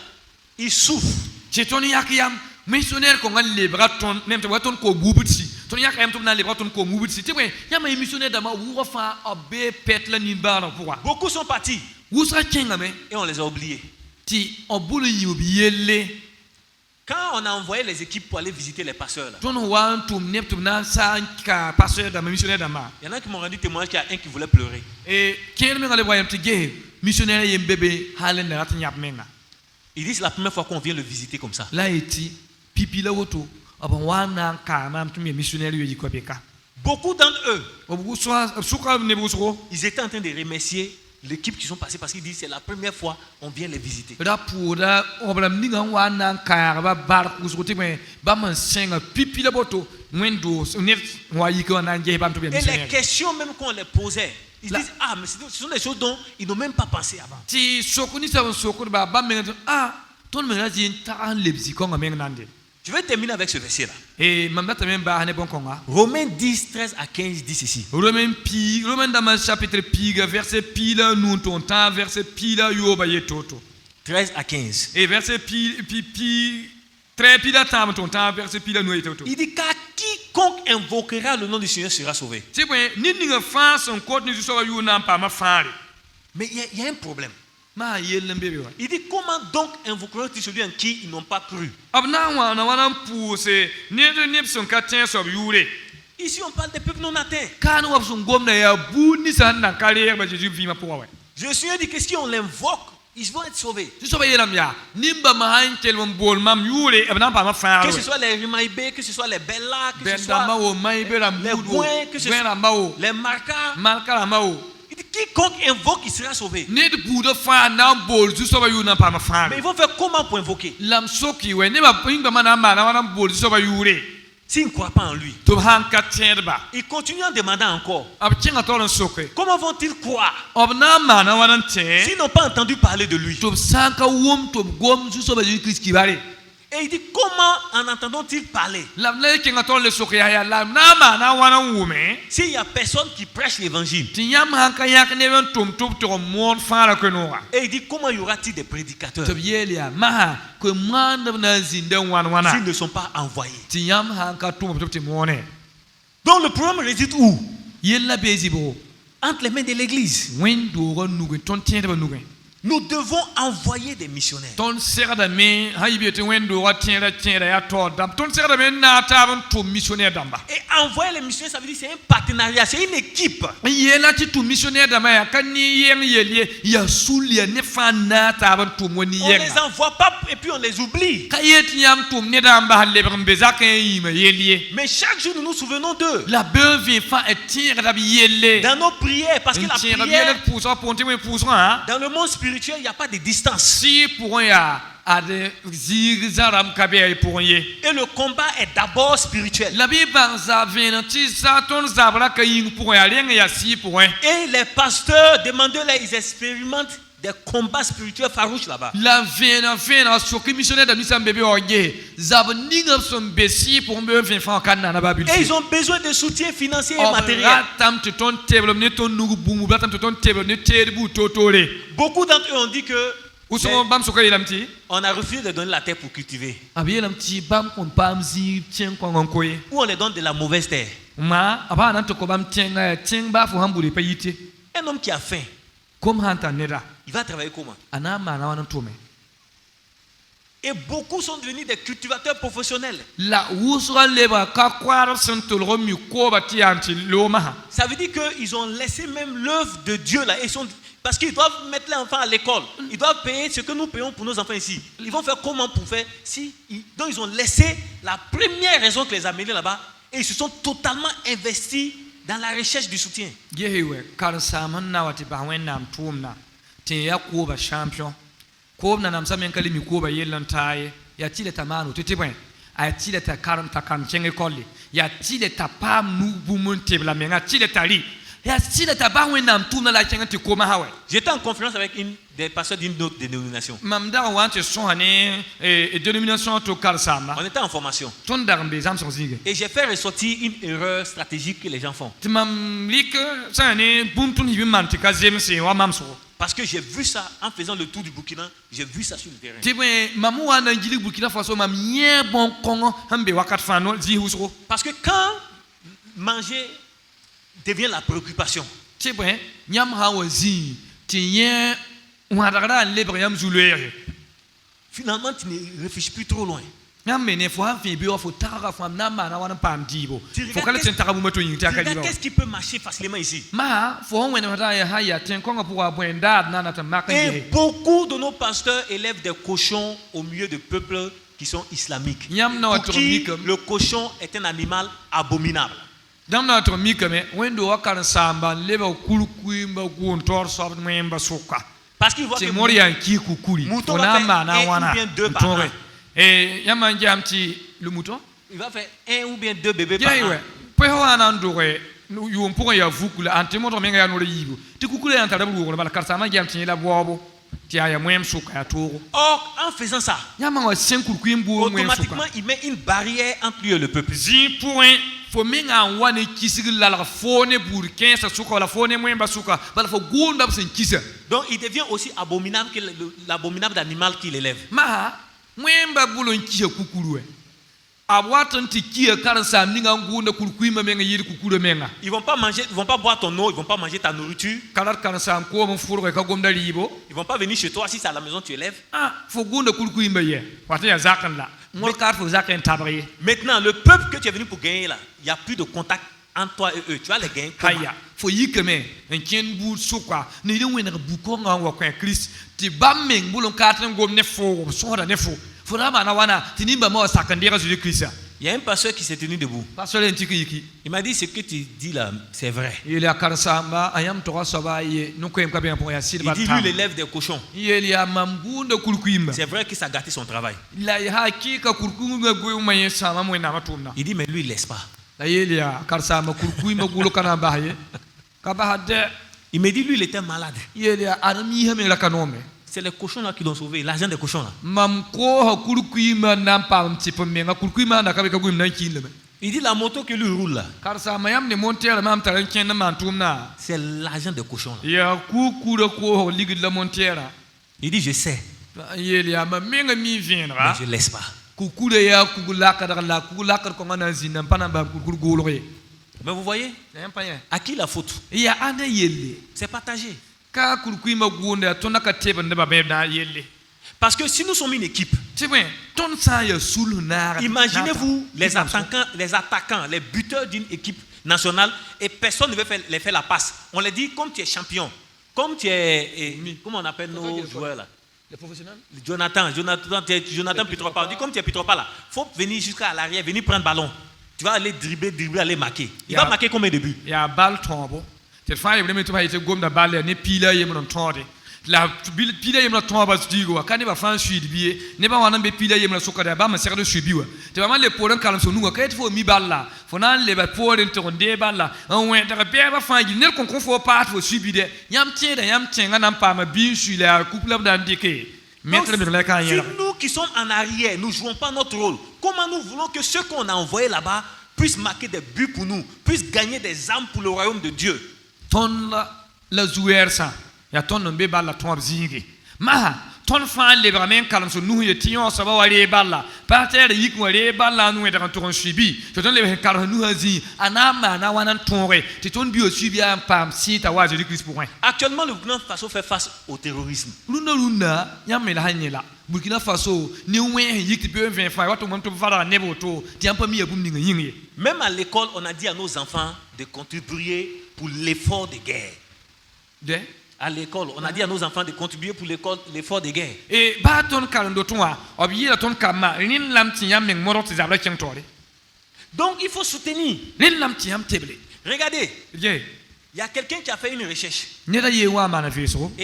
S2: ils souffrent.
S3: jetoni yak yam missionnaire ko ngal le braton nem to waton ko bubutsi ton yak yam to na le braton ko bubutsi te we yam missionnaire dama wo fa obe pet la ni bana pour
S2: Beaucoup sont partis
S3: wusra kenga me
S2: et on les a oubliés.
S3: ti obulu yobi yelle
S2: Quand on a envoyé les équipes pour aller visiter les pasteurs, là,
S3: ton wan tum nep tum na sa ka pasteur dama missionnaire dama
S2: il y en a qui m'ont rendu témoignage qu'il y a un qui voulait pleurer.
S3: et ken me ngale wayam ti ge missionnaire yem bébé halen na rat nyap menga
S2: Il dit c'est la première fois qu'on vient le visiter comme ça.
S3: la eti pipi la woto abon wana ka mam tum missionnaire yo yiko beka
S2: Beaucoup d'entre eux,
S3: obu so suka ne bu so
S2: ils étaient en train de remercier l'équipe qui sont passés parce qu'ils disent c'est la première fois on vient les visiter.
S3: rapura obram ninga wana ka ba bar kusuti me ba man senga pipi la boto wendo ne wa yiko na nge bam to
S2: Et les questions même qu'on les posait, Ils disent, ah, mais ce sont des choses dont ils n'ont même pas pensé avant.
S3: ti sokuni sa sokuri ba ba menga ton menga jin ta lebzi ko ngamenga nande.
S2: Je vais terminer avec ce verset-là.
S3: Et mamda tamen ba hane bon konga.
S2: Romains 10, 13 à 15 dit ceci.
S3: Romains dans le chapitre piga verset pila nous ton temps verset pila yoba yetoto.
S2: 13 à 15.
S3: Et verset très pila tam ton temps verset pila nous yetoto.
S2: Il dit, car quiconque invoquera le nom du Seigneur sera sauvé.
S3: C'est bon, ni nga fa son code ni so yu na pa ma fare.
S2: Mais il y a un problème.
S3: Ma yellen bebe wa.
S2: Il dit, comment donc invoqueront-ils celui en qui ils n'ont pas cru?
S3: Abna wa na wana pousse ni de ni son katien so yure.
S2: Ici, on parle des peuples non atteints.
S3: Kan wa son gomna ya bu ni san na kale ba Jésus vima pour wa.
S2: Le Seigneur dit que si on l'invoque, ils vont être sauvés.
S3: Tu so ba yelam ya nimba ma hankel mon bol mam yure abna pa ma fare.
S2: Que ce soit les Rimaïbé, que ce soit les Bella, que ce
S3: Ben
S2: soit
S3: dama wo mai bela
S2: les
S3: mudo.
S2: Gouin, que ce
S3: Ben
S2: soit
S3: ramao.
S2: les Marcas.
S3: Marka mao.
S2: Il dit, quiconque invoque, il sera sauvé.
S3: Ne de budo fa na bol tu so ba yu na pa ma
S2: Mais
S3: fare.
S2: ils vont faire comment pour invoquer?
S3: Lam soki we ne ba pinga mana ma na wana bol so ba yure.
S2: S'ils ne croient pas en lui,
S3: To han katien ba.
S2: ils continuent en demandant encore.
S3: Ab tinga to soke.
S2: Comment vont-ils croire
S3: Obna mana wana te.
S2: s'ils n'ont pas entendu parler de lui?
S3: To sanka wom to gom tu so ba Jésus Christ ki bare.
S2: Et il dit, comment en entendant-ils parler?
S3: Lam le kinga to le soke ya lam na mana wana wume.
S2: S'il n'y a personne qui prêche l'évangile?
S3: Ti yam han ka yak ne ben tum to mon fara ko no.
S2: Et il dit, comment y aura-t-il des prédicateurs
S3: To yelia maha ko manda na zinde wana.
S2: s'ils ne sont pas envoyés?
S3: Ti yam han ka tum to ti mone.
S2: Donc le problème réside où?
S3: Yella bezibo.
S2: Entre les mains de l'église.
S3: Wendo ro nugo ton tiende ba nugo.
S2: Nous devons envoyer des missionnaires.
S3: Ton serda me haybete wendo wa tiende ya to dam ton serda me na ta ban to missionnaire damba.
S2: Et envoyer les missionnaires, ça veut dire c'est un partenariat, c'est une équipe.
S3: Yela ti to missionnaire dama ya kan ni yeng yelie ya sulia ne fa na ta ban to moni
S2: On ne
S3: yeng.
S2: les envoie pas et puis on les oublie.
S3: Kayet yam to ne damba halle ba mbeza kan yima yelie.
S2: Mais chaque jour, nous nous souvenons d'eux.
S3: La beuve fa et tire da yelle.
S2: Dans nos prières, parce que la
S3: Tire
S2: prière,
S3: yelle pour ça ponte we pour ça.
S2: dans le monde spirituel, il n'y a pas de distance.
S3: Si pour ya a de zigzaram kabe pour ye.
S2: Et le combat est d'abord spirituel.
S3: La Bible za venati sa ton zabra kayin pour ya lenga ya si pour.
S2: Et les pasteurs, demandez-les, ils expérimentent des combats spirituels farouches là-bas.
S3: La vena sur qui missionnaire de misam bébé oye. Zab ninga son besi pour me vin fa kan na babul.
S2: Et ils ont besoin de soutien financier et matériel.
S3: Tam te ton table ne ton nugu bumu batam te ton table ne terbu totore.
S2: Beaucoup d'entre eux ont dit que
S3: Où sont bam soka yelamti?
S2: on a refusé de donner la terre pour cultiver.
S3: Abi yelamti bam kon bam zi tien kon nkoye.
S2: Ou on les donne de la mauvaise terre.
S3: Ma aba nan to ko bam tien ba fu hambuli payite.
S2: Un homme qui a faim,
S3: Comme hanta neda.
S2: il va travailler comment?
S3: Ana mana wana tome.
S2: Et beaucoup sont devenus des cultivateurs professionnels.
S3: La usra leba ka kwara sentol romi ko bati anti loma.
S2: Ça veut dire qu'ils ont laissé même l'œuvre de Dieu là. Parce qu'ils doivent mettre les enfants à l'école. Ils doivent payer ce que nous payons pour nos enfants ici. Ils vont faire comment pour faire donc ils ont laissé la première raison que les a menés là-bas et ils se sont totalement investis dans la recherche du soutien.
S3: Yehiwe kar saman na wati ba wennam tumna. Te ya ko ba champion. Ko na nam samen kalimi ko ba yellan taye. Ya tile tamano tete ben. A tile ta karam ta kan chenge kolli. Ya tile ta pam nu bumun tebla menga tile tali. Ya tile ta ba wennam tumna la chenge te ko ma hawe.
S2: J'étais en conférence avec des pasteurs d'une autre dénomination.
S3: Mamda wante son hané et dénomination to kar sama.
S2: On était en formation.
S3: Ton darmbe zam son zige.
S2: Et j'ai fait ressortir une erreur stratégique que les gens font.
S3: Mam lik sa ne buntun hibi mantika zemse wa mamso.
S2: Parce que j'ai vu ça en faisant le tour du Burkina, j'ai vu ça sur le terrain.
S3: Tibwe mamu wana njili Burkina Faso mam ye bon kongo hambe wakat fano zi husro.
S2: Parce que quand manger devient la préoccupation,
S3: Tibwe nyam hawa zi tiye wadara lebre yam zulere.
S2: finalement tu ne réfléchis plus trop loin.
S3: Nyam mene fo ha fi bi wa fo tara fo na ma na wana pam dibo.
S2: Tu
S3: Fo kala ten tara mumato yin ta kali ba.
S2: Qu'est-ce qui peut marcher facilement ici?
S3: Ma fo wena wata ya haya ten kongo pour abwenda na na ta makanje.
S2: Et beaucoup de nos pasteurs élèvent des cochons au milieu de peuples qui sont islamiques. Pour qui le cochon est un animal abominable.
S3: Dam na to mi kame wendo wakar samba leba kulukuimba guntor sob memba suka.
S2: Parce qu'il voit que
S3: Morian ki kukuri.
S2: mouton va faire un ou bien deux par an.
S3: Et yaman jamti le mouton.
S2: Il va faire un ou bien deux bébés par
S3: Yeah,
S2: an.
S3: ouais. Pe ho anandore yom pour ya vukula antimo to menga ya no yibo ti kukula anta da bugo bala karsama jam tin la bobo ti aya mwem suka ya toro.
S2: Or, en faisant ça,
S3: nyama wa senku kuimbu
S2: automatiquement, il met une barrière entre lui et le peuple.
S3: zi point fo menga wane kisigi la fone bur 15 suka la fone mwemba suka bala fo gonda sen kisa.
S2: Donc, il devient aussi abominable que l'abominable d'animal qu'il élève.
S3: Ma mwemba bulon kisa kukuruwe. Abwatan ti kia karansa ninga ngunda kulkuima menga yiri kukuru menga.
S2: Ils vont pas manger, ils vont pas boire ton eau, ils vont pas manger ta nourriture.
S3: Kalar karansa ko mo furu ka gomda libo.
S2: Ils vont pas venir chez toi si c'est à la maison tu élèves.
S3: Ah, fo gunda kulkuima ye. Wata ya zakan la. Ngol kar fo zakan tabriye.
S2: Maintenant, le peuple que tu es venu pour gagner là, il n'y a plus de contact entre toi et eux. Tu vas les gagner.
S3: Haya, fo yikeme en ken bu sukwa ni de wena bu ko nga wa kwa Christ ti bammeng bulon katren gomne fo so da ne fo.
S2: Il y a un pasteur qui s'est tenu debout. Il m'a dit ce que tu dis là, c'est vrai. Il dit lui l'élève des cochons. C'est vrai que ça a gâté son travail. Il dit mais lui il laisse pas. Il me dit lui il était malade. C'est les cochons là qui l'ont sauvé, l'argent des cochons là. Il dit la moto que lui roule là, c'est l'argent des cochons là. Il dit je sais, mais je laisse pas. Mais vous voyez, à qui la faute? C'est partagé. Parce que si nous sommes une équipe, imaginez-vous les attaquants, les buteurs d'une équipe nationale et personne ne veut les faire la passe. On leur dit comme tu es champion, comme tu es, comment on appelle nos joueurs là? Les professionnels? Jonathan Pitropa. On dit comme tu es Pitropa là, il faut venir jusqu'à l'arrière, venir prendre le ballon. Tu vas aller dribbler, aller marquer. Il va marquer combien de buts? Il y a balle tombe. La pila yemla tomba stigo akane ba fan suid biye ne ba wana be pila yemla sokada ba ma serre subiwa te ba le poran kalam so nuga kayet fo mi balla fo nan le ba poren to de balla on wen ta be ba fan gi ne kon fo pat fo subide yam tieda yam tenga nan pa ma bin suile a couple dan dike mettre me la kan yera. Nous qui sommes en arrière, nous jouons pas notre rôle. Comment nous voulons que ceux qu'on a envoyés là-bas puissent marquer des buts pour nous, puissent gagner des âmes pour le royaume de Dieu? Ton la zouersa ya ton no be balla ton zingi ma ton fan le bramen kalam so nu ye tion so ba wale balla parter yik wale balla nu e da ton subi to ton le kalam nu hazi anama na wanan tonre ti ton bi o subi am pam si ta wa Jésus Christ pour. Actuellement le Burkina Faso fait face au terrorisme. Luna yam la hanyela Burkina Faso ni wen yik ti be 20 fa wato mom to fara nebo to ti am pa mi abum ni ngin. Même à l'école on a dit à nos enfants de contribuer pour l'effort de guerre. À l'école, on a dit à nos enfants de contribuer pour l'effort de guerre. Et donc il faut soutenir. Regardez, il y a quelqu'un qui a fait une recherche et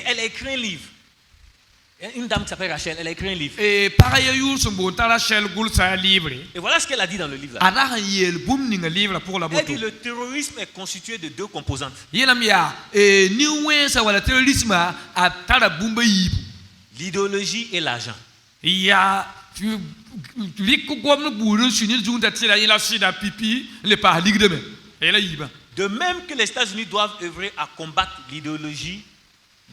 S2: elle a écrit un livre. Une dame qui s'appelle Rachel, elle a écrit un livre. Et voilà ce qu'elle a dit dans le livre. Elle dit le terrorisme est constitué de deux composantes. L'idéologie et l'argent. De même que les États-Unis doivent œuvrer à combattre l'idéologie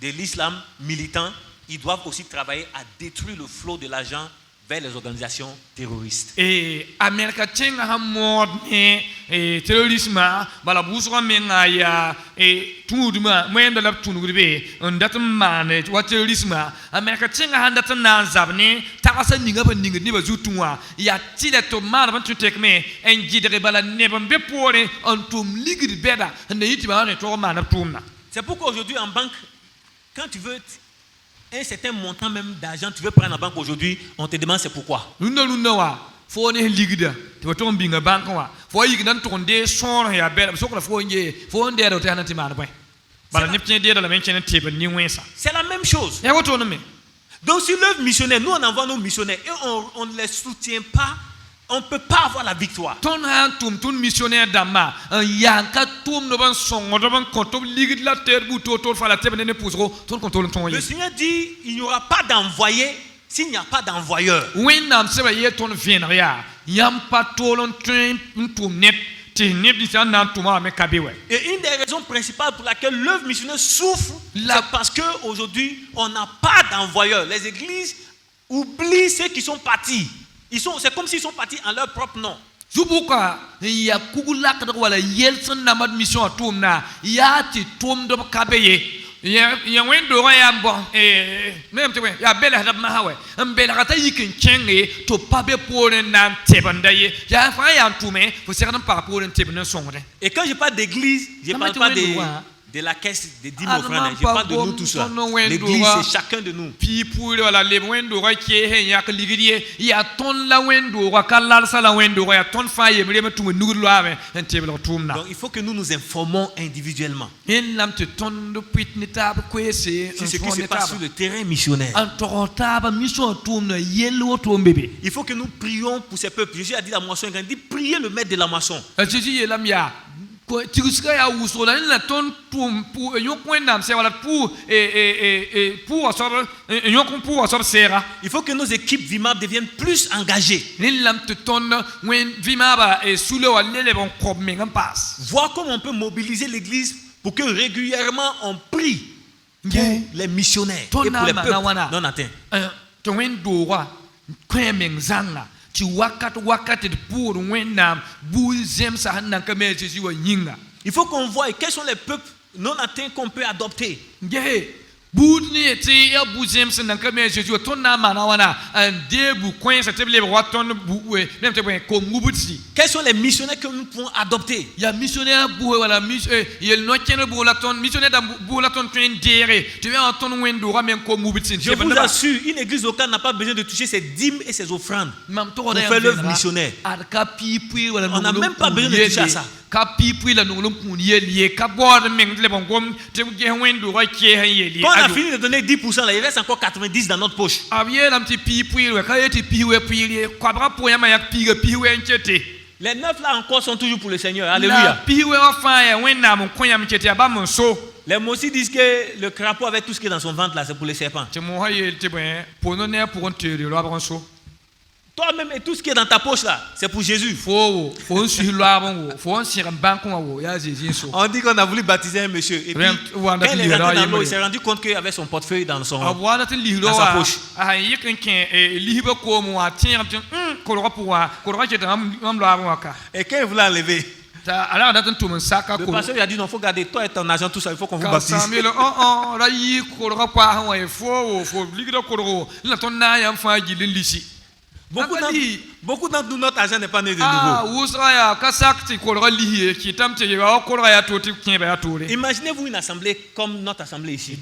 S2: de l'islam militant, ils doivent aussi travailler à détruire le flot de l'argent vers les organisations terroristes. Et Amérique tchenga hamod et terrorisme bala buswa menga ya et tuduma mwenda la tunugribe on datman wa terrorisme Amérique tchenga handata nazabne takasa ninga ba ninga ni ba zutunwa ya tile to mar ban tu tekme en jidre bala ne ban be pore on tum ligri beda ne yiti ba ne to mana tumna. C'est pourquoi aujourd'hui en banque quand tu veux un certain montant même d'argent tu veux prendre en banque aujourd'hui, on te demande c'est pourquoi. Faut ne ligida, tu vas tomber en banque wa. Faut y que ton dé son ya belle, so que faut y faut on dé au man point. Bala ne tient dé dans la main tient table ni wensa. C'est la même chose. Et donc sur l'œuvre missionnaire, nous on envoie nos missionnaires et on ne les soutient pas, on ne peut pas avoir la victoire.
S3: ton han tum ton missionnaire dama yanka tum no ban songo do ban konto ligid la terre bu to fa la terre ne pousro ton konto ton
S2: Le
S3: yi
S2: Seigneur dit, il n'y aura pas d'envoyé s'il n'y a pas d'envoyeur.
S3: wennam se ba ye ton vienria yam patolon train tum net ti net di san nan tuma me kabewe.
S2: Et une des raisons principales pour laquelle l'œuvre missionnaire souffre, c'est parce qu'aujourd'hui, on n'a pas d'envoyeur. Les églises oublient ceux qui sont partis. C'est comme s'ils sont partis en leur propre nom.
S3: Zubuka ya kugulak da wala yelson na mad mission atum na ya ti tum do kabeye ya wendo ya bon même te ya bela da ma hawe mbela kata yikin chenge to pabe pole na tebandaye ya fa ya tume fo serna par pole tebna songre.
S2: Et quand je parle d'église, je ne parle pas de la caisse des 10 000 francs. Je parle de nous tous là. L'église, c'est chacun de nous.
S3: People wala le wendo ra ki he ya ligidie ya ton la wendo ra kalal sala wendo ya ton fa ye me tum nugul ame en tebla tumna.
S2: Donc il faut que nous nous informons individuellement.
S3: En lam te ton do pitni tab kwese
S2: C'est ce qui se passe sur le terrain missionnaire. Il faut que nous prions pour ces peuples. Jésus a dit à la moisson, il a dit priez le maître de la moisson. Il faut que nos équipes Vimab deviennent plus engagées. Voir comment on peut mobiliser l'église pour que régulièrement on prie pour les missionnaires et pour les peuples non atteints.
S3: Tu wakati pour wennam bouzem sa nankame Jésus wa yinga.
S2: Il faut qu'on voie quels sont les peuples non atteints qu'on peut adopter.
S3: Boudni eti ya bouzem sa nankame Jésus ton na mana wana debu coin sa table waton bouwe même te ko ngubutsi.
S2: Quels sont les missionnaires que nous pouvons adopter?
S3: Ya missionnaire bouwe wala il no tienne bouwe la ton missionnaire da bouwe la ton train déré. Tu veux entendre wendo ra men ko ngubutsi.
S2: Je vous assure, une église locale n'a pas besoin de toucher ses dîmes et ses offrandes pour faire l'œuvre missionnaire. On n'a même pas besoin de toucher à ça. Quand on a fini de donner 10%, là, il reste encore 90% dans notre poche. Les 9 là encore sont toujours pour le Seigneur. Alléluia. Les mots aussi disent que le crapaud avec tout ce qui est dans son ventre là, c'est pour les serpents. Toi-même et tout ce qui est dans ta poche là, c'est pour Jésus. On dit qu'on a voulu baptiser un monsieur. Et puis, quand il est rentré dans l'eau, il s'est rendu compte qu'il avait son portefeuille dans sa poche. Et quand il voulait enlever, le pasteur lui a dit non, il faut garder toi et ton argent, tout ça, il faut qu'on vous baptise. Beaucoup d'entre nous, notre argent n'est pas né de nouveau. Imaginez-vous une assemblée comme notre assemblée ici.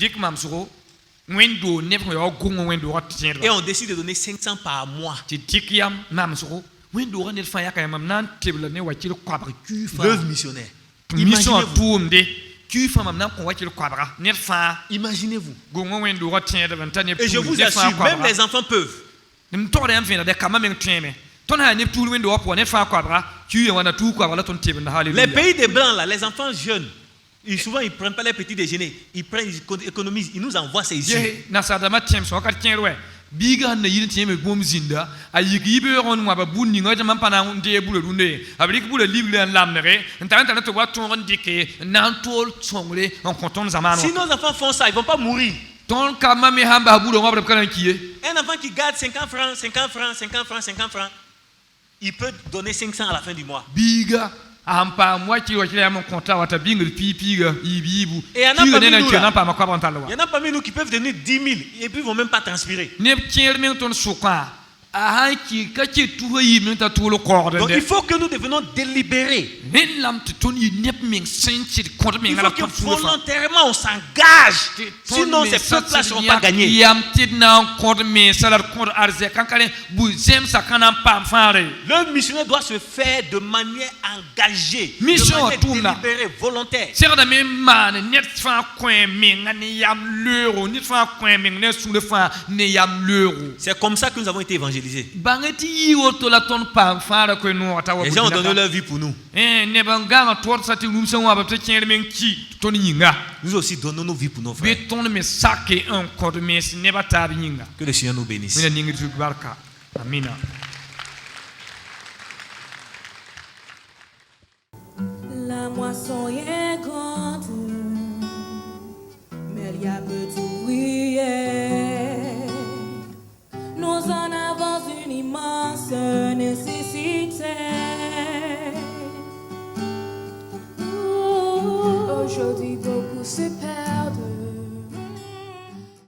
S2: Et on décide de donner 500 par mois. L'œuvre missionnaire. Imaginez-vous. Et je vous assure, même les enfants peuvent. Les pays des blancs là, les enfants jeunes, souvent ils prennent pas les petits déjeuners, ils économisent, ils nous envoient ces ici.
S3: Biga na yin tieme bom zinda ayigi be ron wa babu ni ngata mampana nde bulu runde abrik bulu libre lamnere ntanta na to waton dike nantol tsongre on content zamano.
S2: Si nos enfants font ça, ils vont pas mourir.
S3: Ton kama me hamba bulu ngabra kana kiye.
S2: Un enfant qui garde 50 francs, 50 francs, 50 francs, 50 francs, il peut donner 500 à la fin du mois.
S3: Biga ampa moi qui wa mon contrat wa tabingel pipiga ibibu.
S2: Et il y en a parmi nous qui peuvent donner 10 000 et puis ils vont même pas transpirer. Donc il faut que nous devenons délibérés. Il faut que volontairement on s'engage. Sinon ces peuples-là ne seront pas gagnés. Le missionnaire doit se faire de manière engagée, de manière délibérée, volontaire. C'est comme ça que nous avons été évangélisés. évangéliser.
S3: Bangeti yi woto la ton pa fara ko no ata wa.
S2: Les gens ont donné leur vie pour nous.
S3: Ne banga tor sati num sen wa ba te tiere men ki ton yinga.
S2: Nous aussi donnons nos vies pour nos frères.
S3: Be ton me sake un code mes ne ba ta yinga.
S2: Que le Seigneur nous bénisse.
S3: Mina ningi tu barka. Amina.
S4: La moisson est grande, mais il y a peu d'ouvriers. Nous en avons une immense nécessité. Aujourd'hui, beaucoup se perdent